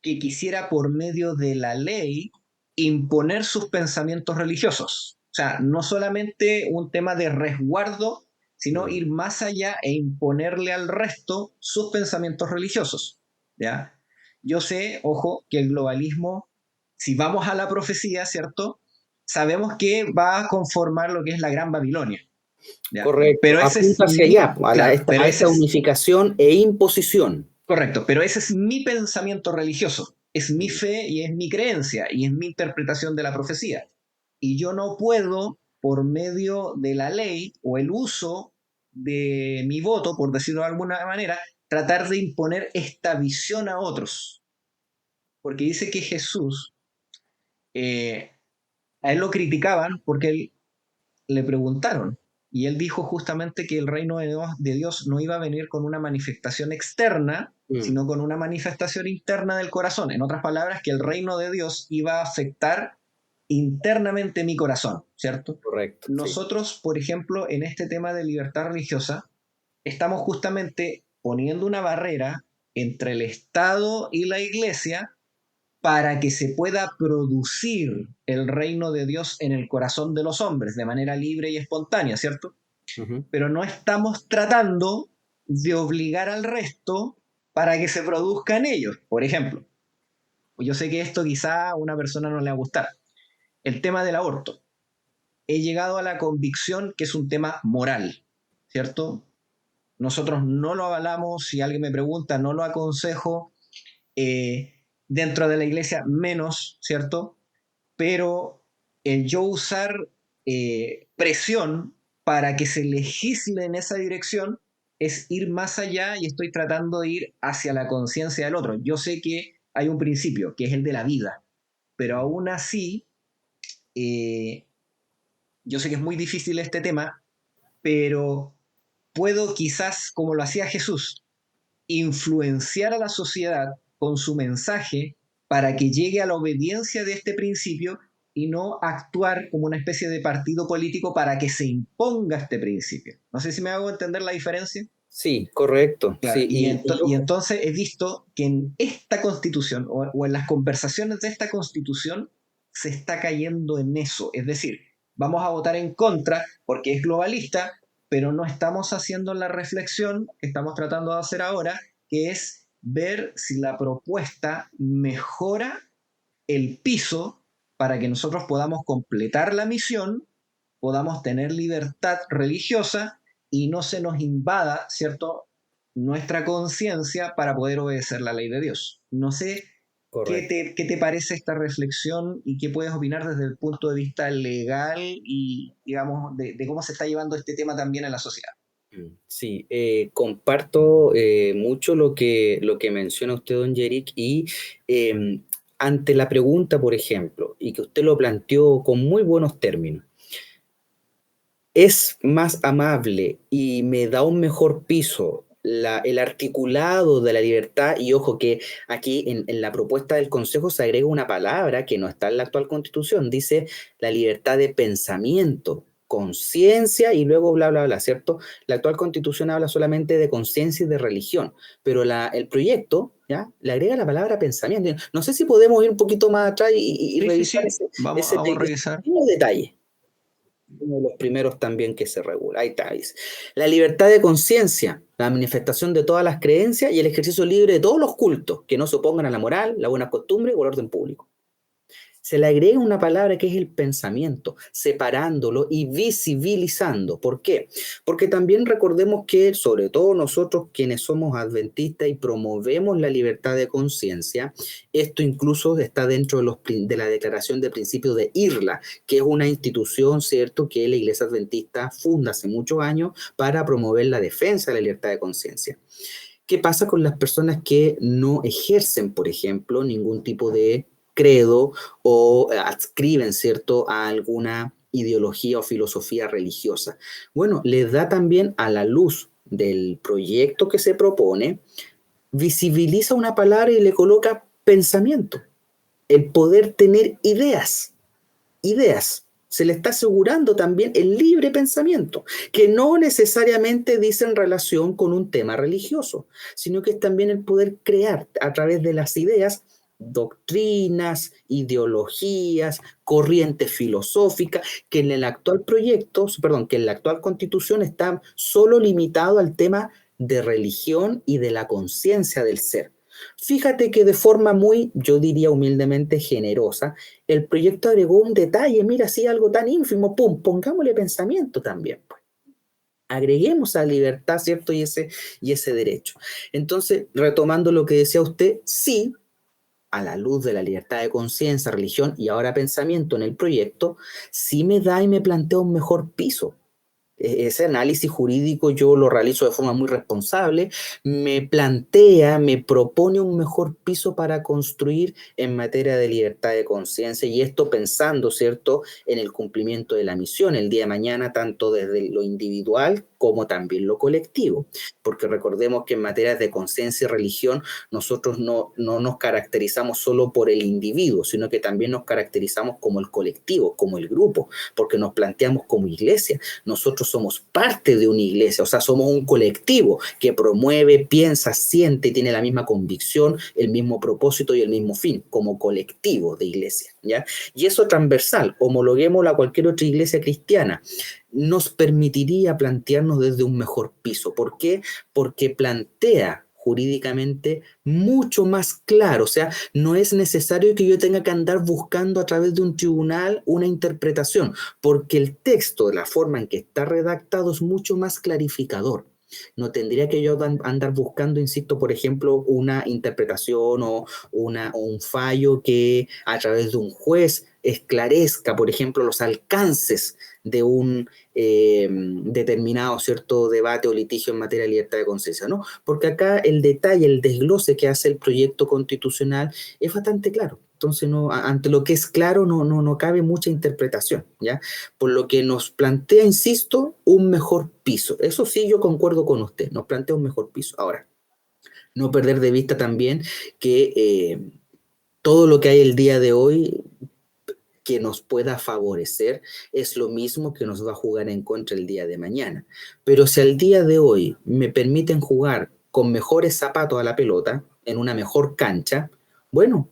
que quisiera por medio de la ley imponer sus pensamientos religiosos. O sea, no solamente un tema de resguardo, sino ir más allá e imponerle al resto sus pensamientos religiosos. ¿Ya? Yo sé, ojo, que el globalismo, si vamos a la profecía, ¿cierto? Sabemos que va a conformar lo que es la Gran Babilonia. ¿Ya? Correcto, Pero ese es apunta hacia allá, claro, pero a ese esta es unificación e imposición. correcto, pero ese es mi pensamiento religioso, es mi fe y es mi creencia y es mi interpretación de la profecía. Y yo no puedo, por medio de la ley o el uso de mi voto, por decirlo de alguna manera, tratar de imponer esta visión a otros. Porque dice que Jesús, eh, a él lo criticaban porque él le preguntaron. Y él dijo justamente que el reino de Dios no iba a venir con una manifestación externa, Mm, sino con una manifestación interna del corazón. En otras palabras, que el reino de Dios iba a afectar internamente mi corazón, ¿cierto? correcto, sí. Nosotros, por ejemplo, en este tema de libertad religiosa, estamos justamente poniendo una barrera entre el Estado y la Iglesia para que se pueda producir el reino de Dios en el corazón de los hombres de manera libre y espontánea, ¿cierto? Ujú. Pero no estamos tratando de obligar al resto para que se produzcan ellos. Por ejemplo, yo sé que esto quizá a una persona no le va a gustar. El tema del aborto. He llegado a la convicción que es un tema moral, ¿cierto? Nosotros no lo avalamos, si alguien me pregunta, no lo aconsejo. Dentro de la iglesia menos, ¿cierto? Pero el yo usar presión para que se legisle en esa dirección es ir más allá y estoy tratando de ir hacia la conciencia del otro. Yo sé que hay un principio, que es el de la vida, pero aún así, eh, yo sé que es muy difícil este tema, pero puedo quizás, como lo hacía Jesús, influenciar a la sociedad con su mensaje para que llegue a la obediencia de este principio y no actuar como una especie de partido político para que se imponga este principio. No sé si me hago entender la diferencia. Sí, correcto, Claro, sí. y entonces he visto que en esta constitución o en las conversaciones de esta constitución se está cayendo en eso. Es decir, vamos a votar en contra porque es globalista, pero no estamos haciendo la reflexión que estamos tratando de hacer ahora, que es ver si la propuesta mejora el piso para que nosotros podamos completar la misión, podamos tener libertad religiosa y no se nos invada, ¿cierto?, nuestra conciencia para poder obedecer la ley de Dios. No sé correcto. qué te parece esta reflexión y qué puedes opinar desde el punto de vista legal y, digamos, de cómo se está llevando este tema también en la sociedad. Sí, comparto mucho lo que menciona usted, don Yerick, y eh, ante la pregunta, por ejemplo, y que usted lo planteó con muy buenos términos, ¿es más amable y me da un mejor piso el articulado de la libertad? Y ojo que aquí en la propuesta del Consejo se agrega una palabra que no está en la actual Constitución, dice la libertad de pensamiento, conciencia y luego bla, bla, bla, ¿cierto? La actual Constitución habla solamente de conciencia y de religión, pero el proyecto, ¿ya?, le agrega la palabra pensamiento. No sé si podemos ir un poquito más atrás y Sí, sí, revisar sí. Vamos a ese revisar. pequeño detalle, uno de los primeros también que se regula. Ahí está, dice. La libertad de conciencia, la manifestación de todas las creencias y el ejercicio libre de todos los cultos que no se opongan a la moral, la buena costumbre o el orden público. Se le agrega una palabra que es el pensamiento, separándolo y visibilizando. ¿Por qué? Porque también recordemos que, sobre todo nosotros quienes somos adventistas y promovemos la libertad de conciencia, esto incluso está dentro de la Declaración de Principios de IRLA, que es una institución, ¿cierto?, que la Iglesia Adventista funda hace muchos años para promover la defensa de la libertad de conciencia. ¿Qué pasa con las personas que no ejercen, por ejemplo, ningún tipo de credo o adscriben, ¿cierto?, a alguna ideología o filosofía religiosa? Bueno, les da también, a la luz del proyecto que se propone, visibiliza una palabra y le coloca pensamiento. el poder tener ideas. Se le está asegurando también el libre pensamiento, que no necesariamente dicen relación con un tema religioso, sino que es también el poder crear a través de las ideas doctrinas, ideologías, corrientes filosóficas, que en el actual proyecto, perdón, que en la actual constitución está solo limitado al tema de religión y de la conciencia del ser. Fíjate que de forma muy, yo diría humildemente generosa, el proyecto agregó un detalle, mira, así algo tan ínfimo, pum, pongámosle pensamiento también, pues. Agreguemos a libertad, ¿cierto? Y ese derecho. Entonces, retomando lo que decía usted, sí, a la luz de la libertad de conciencia, religión y ahora pensamiento en el proyecto, sí me da y me plantea un mejor piso. Ese análisis jurídico yo lo realizo de forma muy responsable, me plantea, me propone un mejor piso para construir en materia de libertad de conciencia y esto pensando, ¿cierto?, en el cumplimiento de la misión el día de mañana, tanto desde lo individual como también lo colectivo, porque recordemos que en materia de conciencia y religión nosotros no nos caracterizamos solo por el individuo, sino que también nos caracterizamos como el colectivo, como el grupo, porque nos planteamos como iglesia. Nosotros somos parte de una iglesia, o sea, somos un colectivo que promueve, piensa, siente y tiene la misma convicción, el mismo propósito y el mismo fin, como colectivo de iglesia, ¿ya? Y eso transversal, homologuémoslo a cualquier otra iglesia cristiana, nos permitiría plantearnos desde un mejor piso. ¿Por qué? Porque plantea jurídicamente mucho más claro, o sea, no es necesario que yo tenga que andar buscando a través de un tribunal una interpretación, porque el texto, la forma en que está redactado es mucho más clarificador. No tendría que yo andar buscando, insisto, por ejemplo, una interpretación o un fallo que a través de un juez esclarezca, por ejemplo, los alcances de un determinado cierto debate o litigio en materia de libertad de conciencia, ¿no? Porque acá el detalle, el desglose que hace el proyecto constitucional es bastante claro. Entonces, no, ante lo que es claro, no cabe mucha interpretación, ¿ya? Por lo que nos plantea, insisto, un mejor piso. Eso sí, yo concuerdo con usted, nos plantea un mejor piso. Ahora, no perder de vista también que todo lo que hay el día de hoy que nos pueda favorecer es lo mismo que nos va a jugar en contra el día de mañana. Pero si al día de hoy me permiten jugar con mejores zapatos a la pelota, en una mejor cancha, bueno,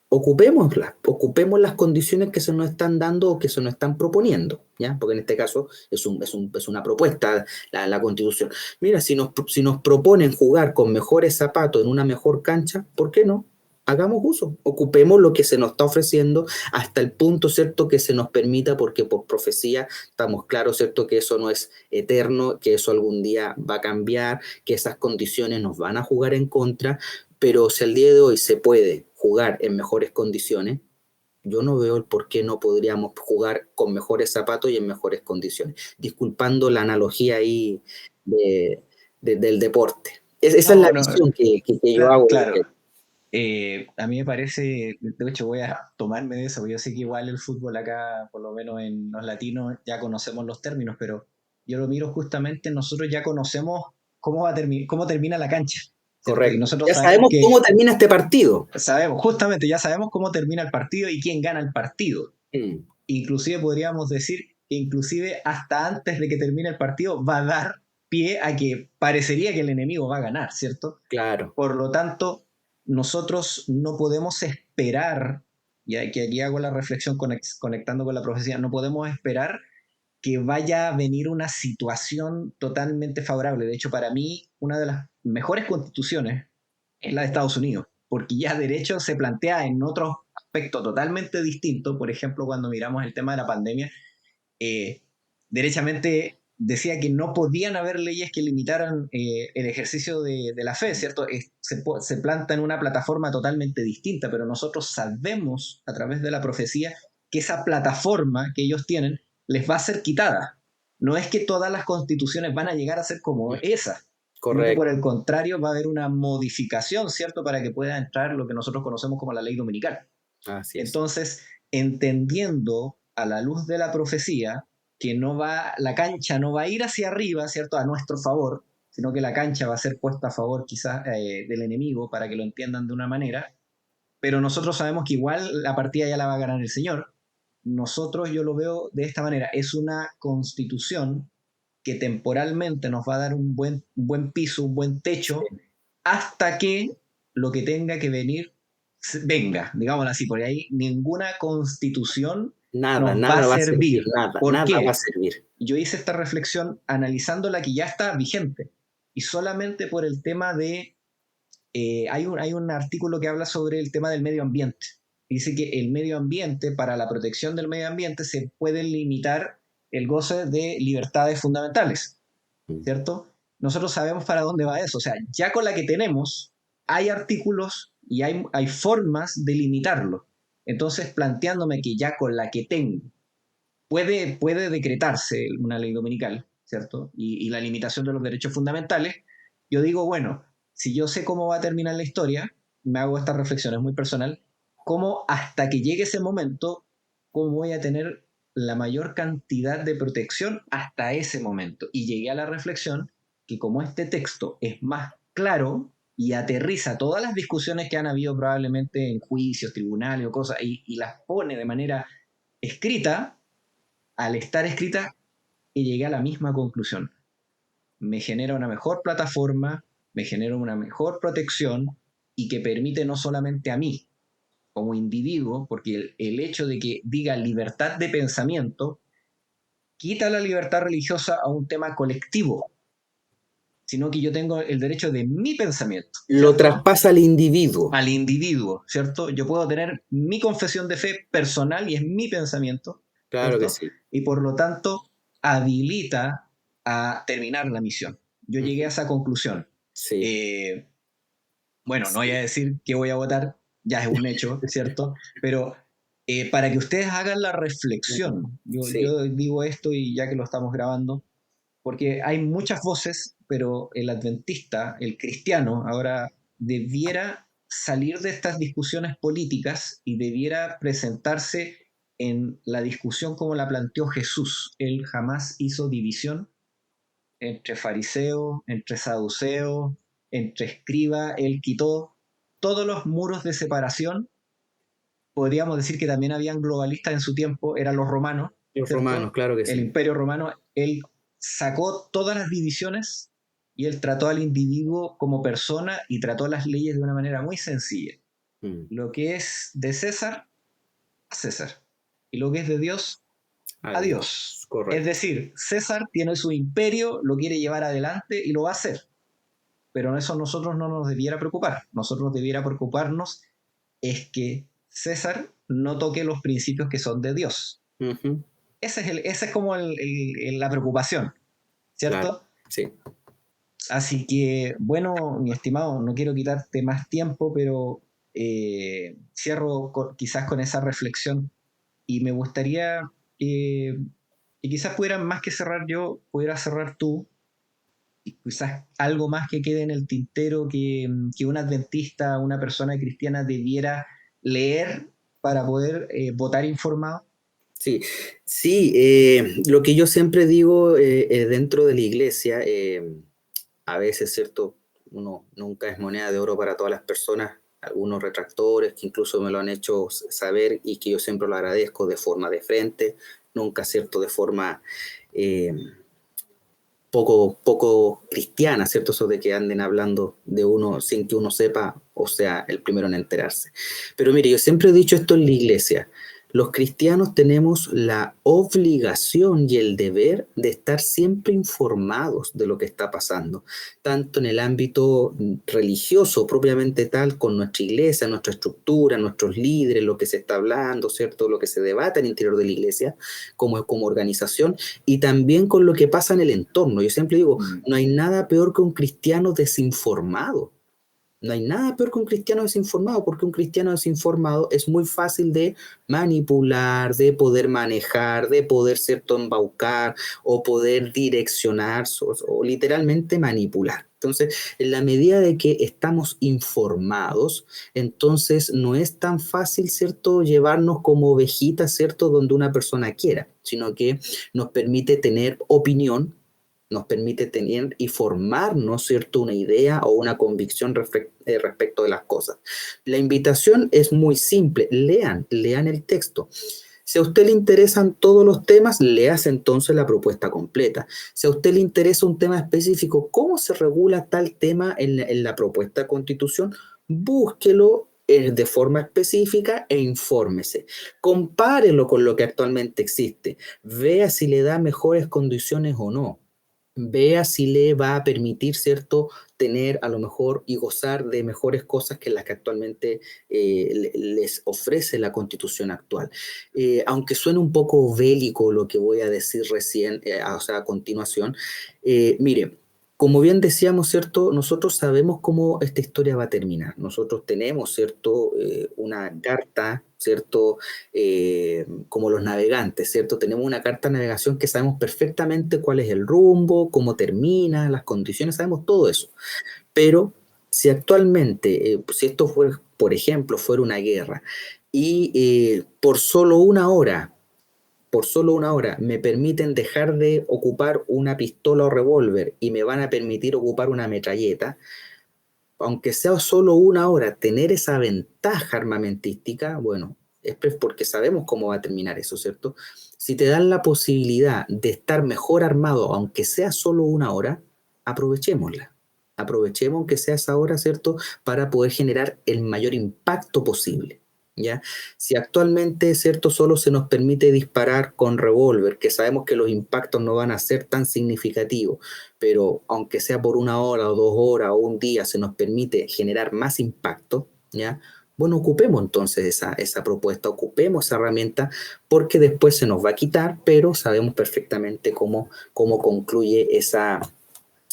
ocupémoslas, ocupemos las condiciones que se nos están dando o que se nos están proponiendo, ¿ya? Porque en este caso es una propuesta la Constitución. Mira, si nos proponen jugar con mejores zapatos en una mejor cancha, ¿por qué no? Hagamos uso, ocupemos lo que se nos está ofreciendo hasta el punto, ¿cierto?, que se nos permita, porque por profecía estamos claros, ¿cierto?, que eso no es eterno, que eso algún día va a cambiar, que esas condiciones nos van a jugar en contra, pero si al día de hoy se puede jugar en mejores condiciones, yo no veo el por qué no podríamos jugar con mejores zapatos y en mejores condiciones, disculpando la analogía ahí del deporte. Esa es la No, no, visión que yo hago. claro. A mí me parece, de hecho voy a tomarme de eso, porque yo sé que igual el fútbol acá, por lo menos en los latinos, ya conocemos los términos, pero yo lo miro justamente, nosotros ya conocemos cómo termina la cancha, ¿cierto? Y Correcto. nosotros Ya sabemos sabemos cómo termina este partido. justamente ya sabemos cómo termina el partido y quién gana el partido. Mm, Inclusive podríamos decir que inclusive hasta antes de que termine el partido va a dar pie a que parecería que el enemigo va a ganar, ¿cierto? claro. Por lo tanto, nosotros no podemos esperar, y aquí hago la reflexión conectando con la profecía, no podemos esperar que vaya a venir una situación totalmente favorable. De hecho, para mí, una de las mejores constituciones es la de Estados Unidos, porque ya derecho se plantea en otro aspecto totalmente distinto. Por ejemplo, cuando miramos el tema de la pandemia, eh, derechamente decía que no podían haber leyes que limitaran el ejercicio de la fe, ¿cierto? Se planta en una plataforma totalmente distinta, pero nosotros sabemos a través de la profecía que esa plataforma que ellos tienen les va a ser quitada. No es que todas las constituciones van a llegar a ser como esa, sino que por Correcto. el contrario va a haber una modificación, ¿cierto? Para que pueda entrar lo que nosotros conocemos como la ley dominical. Así es. Entonces, entendiendo a la luz de la profecía que la cancha no va a ir hacia arriba, ¿cierto? A nuestro favor, sino que la cancha va a ser puesta a favor quizás del enemigo para que lo entiendan de una manera. pero nosotros sabemos que igual la partida ya la va a ganar el Señor. Yo lo veo de esta manera, es una constitución que temporalmente nos va a dar un buen piso, un buen techo, hasta que lo que tenga que venir venga, digámoslo así, por ahí ninguna constitución Nada, nos va nada a va a servir, servir. nada, ¿Por nada va qué? a servir. Yo hice esta reflexión analizando la que ya está vigente y solamente por el tema de hay un artículo que habla sobre el tema del medio ambiente. Dice que el medio ambiente, para la protección del medio ambiente, se puede limitar el goce de libertades fundamentales, ¿cierto? Nosotros sabemos para dónde va eso. O sea, ya con la que tenemos, hay artículos y hay formas de limitarlo. Entonces, planteándome que ya con la que tengo puede decretarse una ley dominical, ¿cierto? Y la limitación de los derechos fundamentales, yo digo, bueno, si yo sé cómo va a terminar la historia, me hago esta reflexión, es muy personal, cómo hasta que llegue ese momento, cómo voy a tener la mayor cantidad de protección hasta ese momento. Y llegué a la reflexión que como este texto es más claro y aterriza todas las discusiones que han habido probablemente en juicios, tribunales o cosas, y las pone de manera escrita, al estar escrita, y llegué a la misma conclusión. Me genera una mejor plataforma, me genera una mejor protección y que permite no solamente a mí como individuo, porque el hecho de que diga libertad de pensamiento quita la libertad religiosa a un tema colectivo, sino que yo tengo el derecho de mi pensamiento. Lo ¿cierto? traspasa al individuo. Al individuo, ¿cierto? Yo puedo tener mi confesión de fe personal y es mi pensamiento. Claro que ¿cierto? sí. Y por lo tanto habilita a terminar la misión. Yo llegué a esa conclusión. Sí. Bueno, no voy a decir que voy a votar, ya es un hecho, ¿cierto? Pero para que ustedes hagan la reflexión, Sí. yo digo esto y ya que lo estamos grabando, porque hay muchas voces, pero el adventista, el cristiano, ahora debiera salir de estas discusiones políticas y debiera presentarse en la discusión como la planteó Jesús. Él jamás hizo división entre fariseo, entre saduceo, entre escriba. Él quitó todos los muros de separación. Podríamos decir que también habían globalistas en su tiempo, eran los romanos, Los ¿cierto? romanos, claro que El sí. imperio romano. Él sacó todas las divisiones y él trató al individuo como persona y trató las leyes de una manera muy sencilla. Lo que es de César, a César. Y lo que es de Dios, a Dios. Correcto. Es decir, César tiene su imperio, lo quiere llevar adelante y lo va a hacer. Pero eso a nosotros no nos debiera preocupar. Nosotros debiera preocuparnos es que César no toque los principios que son de Dios. Uh-huh. Esa es como la preocupación, ¿cierto? Claro, sí. Así que, bueno, mi estimado, no quiero quitarte más tiempo, pero cierro quizás con esa reflexión y me gustaría que quizás pudiera, más que cerrar yo, pudiera cerrar tú, y quizás algo más que quede en el tintero que un adventista, una persona cristiana debiera leer para poder votar informado. Sí, lo que yo siempre digo dentro de la iglesia, a veces, ¿cierto? Uno nunca es moneda de oro para todas las personas, algunos retractores que incluso me lo han hecho saber y que yo siempre lo agradezco de forma de frente, nunca, ¿cierto? De forma poco cristiana, ¿cierto? Eso de que anden hablando de uno sin que uno sepa, o sea, el primero en enterarse. Pero mire, yo siempre he dicho esto en la iglesia. Los cristianos tenemos la obligación y el deber de estar siempre informados de lo que está pasando, tanto en el ámbito religioso propiamente tal, con nuestra iglesia, nuestra estructura, nuestros líderes, lo que se está hablando, ¿cierto? Lo que se debate en el interior de la iglesia como organización, y también con lo que pasa en el entorno. Yo siempre digo, no hay nada peor que un cristiano desinformado. No hay nada peor que un cristiano desinformado, porque un cristiano desinformado es muy fácil de manipular, de poder manejar, de poder, ¿cierto?, embaucar o poder direccionar o literalmente manipular. Entonces, en la medida de que estamos informados, entonces no es tan fácil, ¿cierto?, llevarnos como ovejitas, ¿cierto?, donde una persona quiera, sino que nos permite tener opinión, nos permite tener y formarnos, ¿cierto?, una idea o una convicción respecto de las cosas. La invitación es muy simple, lean el texto. Si a usted le interesan todos los temas, léase entonces la propuesta completa. Si a usted le interesa un tema específico, ¿cómo se regula tal tema en la propuesta de constitución? Búsquelo de forma específica e infórmese. Compárelo con lo que actualmente existe. Vea si le da mejores condiciones o no. Vea si le va a permitir, ¿cierto?, tener a lo mejor y gozar de mejores cosas que las que actualmente les ofrece la constitución actual. Aunque suene un poco bélico lo que voy a decir recién, o sea, a continuación, mire, como bien decíamos, ¿cierto?, nosotros sabemos cómo esta historia va a terminar. Nosotros tenemos, ¿cierto?, una carta, ¿cierto?, como los navegantes, ¿cierto? Tenemos una carta de navegación que sabemos perfectamente cuál es el rumbo, cómo termina, las condiciones, sabemos todo eso. Pero si actualmente, si esto fuera, por ejemplo, fuera una guerra y por solo una hora me permiten dejar de ocupar una pistola o revólver y me van a permitir ocupar una metralleta, aunque sea solo una hora, tener esa ventaja armamentística, bueno, es porque sabemos cómo va a terminar eso, ¿cierto? Si te dan la posibilidad de estar mejor armado, aunque sea solo una hora, aprovechémosla. Aprovechemos aunque sea esa hora, ¿cierto? Para poder generar el mayor impacto posible, ¿ya? Si actualmente, ¿cierto?, solo se nos permite disparar con revólver, que sabemos que los impactos no van a ser tan significativos, pero aunque sea por una hora o 2 horas o un día se nos permite generar más impacto, ¿ya? Bueno, ocupemos entonces esa propuesta, ocupemos esa herramienta, porque después se nos va a quitar, pero sabemos perfectamente cómo concluye esa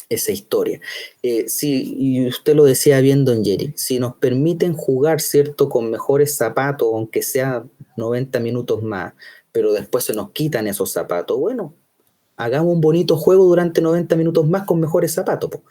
historia. Y usted lo decía bien, don Jerry, si nos permiten jugar, ¿cierto?, con mejores zapatos, aunque sea 90 minutos más, pero después se nos quitan esos zapatos, bueno, hagamos un bonito juego durante 90 minutos más con mejores zapatos, po.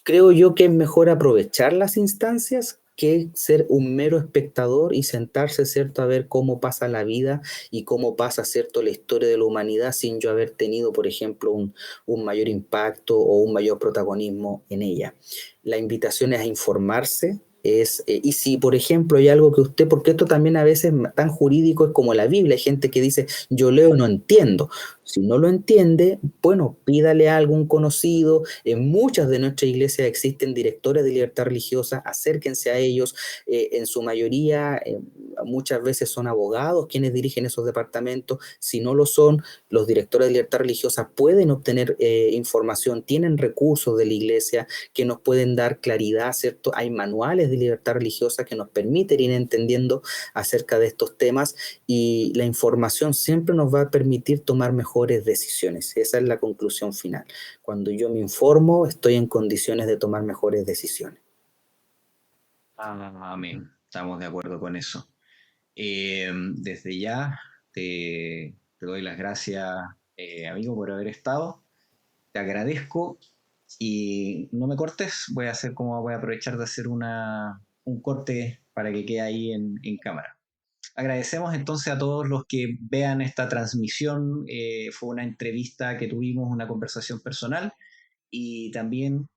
Creo yo que es mejor aprovechar las instancias que ser un mero espectador y sentarse, ¿cierto?, a ver cómo pasa la vida y cómo pasa, ¿cierto?, la historia de la humanidad sin yo haber tenido, por ejemplo, un mayor impacto o un mayor protagonismo en ella. La invitación es a informarse. Y si, por ejemplo, hay algo que usted, porque esto también a veces tan jurídico es como la Biblia, hay gente que dice, yo leo y no entiendo. Si no lo entiende, bueno, pídale a algún conocido. En muchas de nuestras iglesias existen directores de libertad religiosa, acérquense a ellos. En su mayoría, muchas veces son abogados quienes dirigen esos departamentos. Si no lo son, los directores de libertad religiosa pueden obtener información, tienen recursos de la iglesia que nos pueden dar claridad, ¿cierto? Hay manuales de libertad religiosa que nos permiten ir entendiendo acerca de estos temas, y la información siempre nos va a permitir tomar mejores decisiones. Esa es la conclusión final. Cuando yo me informo, estoy en condiciones de tomar mejores decisiones. Amén. Estamos de acuerdo con eso. Desde ya te doy las gracias, amigo, por haber estado. Te agradezco y no me cortes. Voy a aprovechar de hacer un corte para que quede ahí en cámara. Agradecemos entonces a todos los que vean esta transmisión. Fue una entrevista que tuvimos, una conversación personal, y también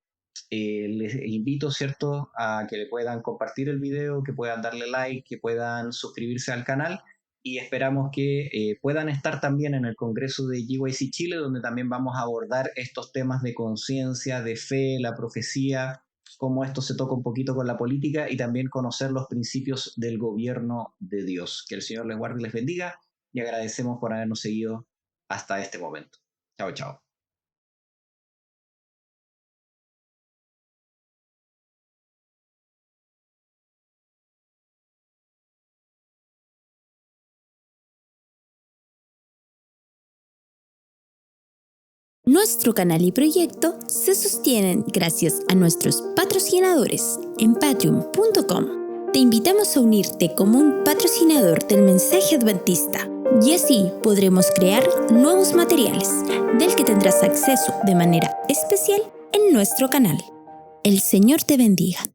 les invito, ¿cierto?, a que le puedan compartir el video, que puedan darle like, que puedan suscribirse al canal, y esperamos que puedan estar también en el Congreso de GYC Chile, donde también vamos a abordar estos temas de conciencia, de fe, la profecía, cómo esto se toca un poquito con la política, y también conocer los principios del gobierno de Dios. Que el Señor les guarde y les bendiga, y agradecemos por habernos seguido hasta este momento. Chao, chao. Nuestro canal y proyecto se sostienen gracias a nuestros patrocinadores en patreon.com. Te invitamos a unirte como un patrocinador del mensaje adventista, y así podremos crear nuevos materiales del que tendrás acceso de manera especial en nuestro canal. El Señor te bendiga.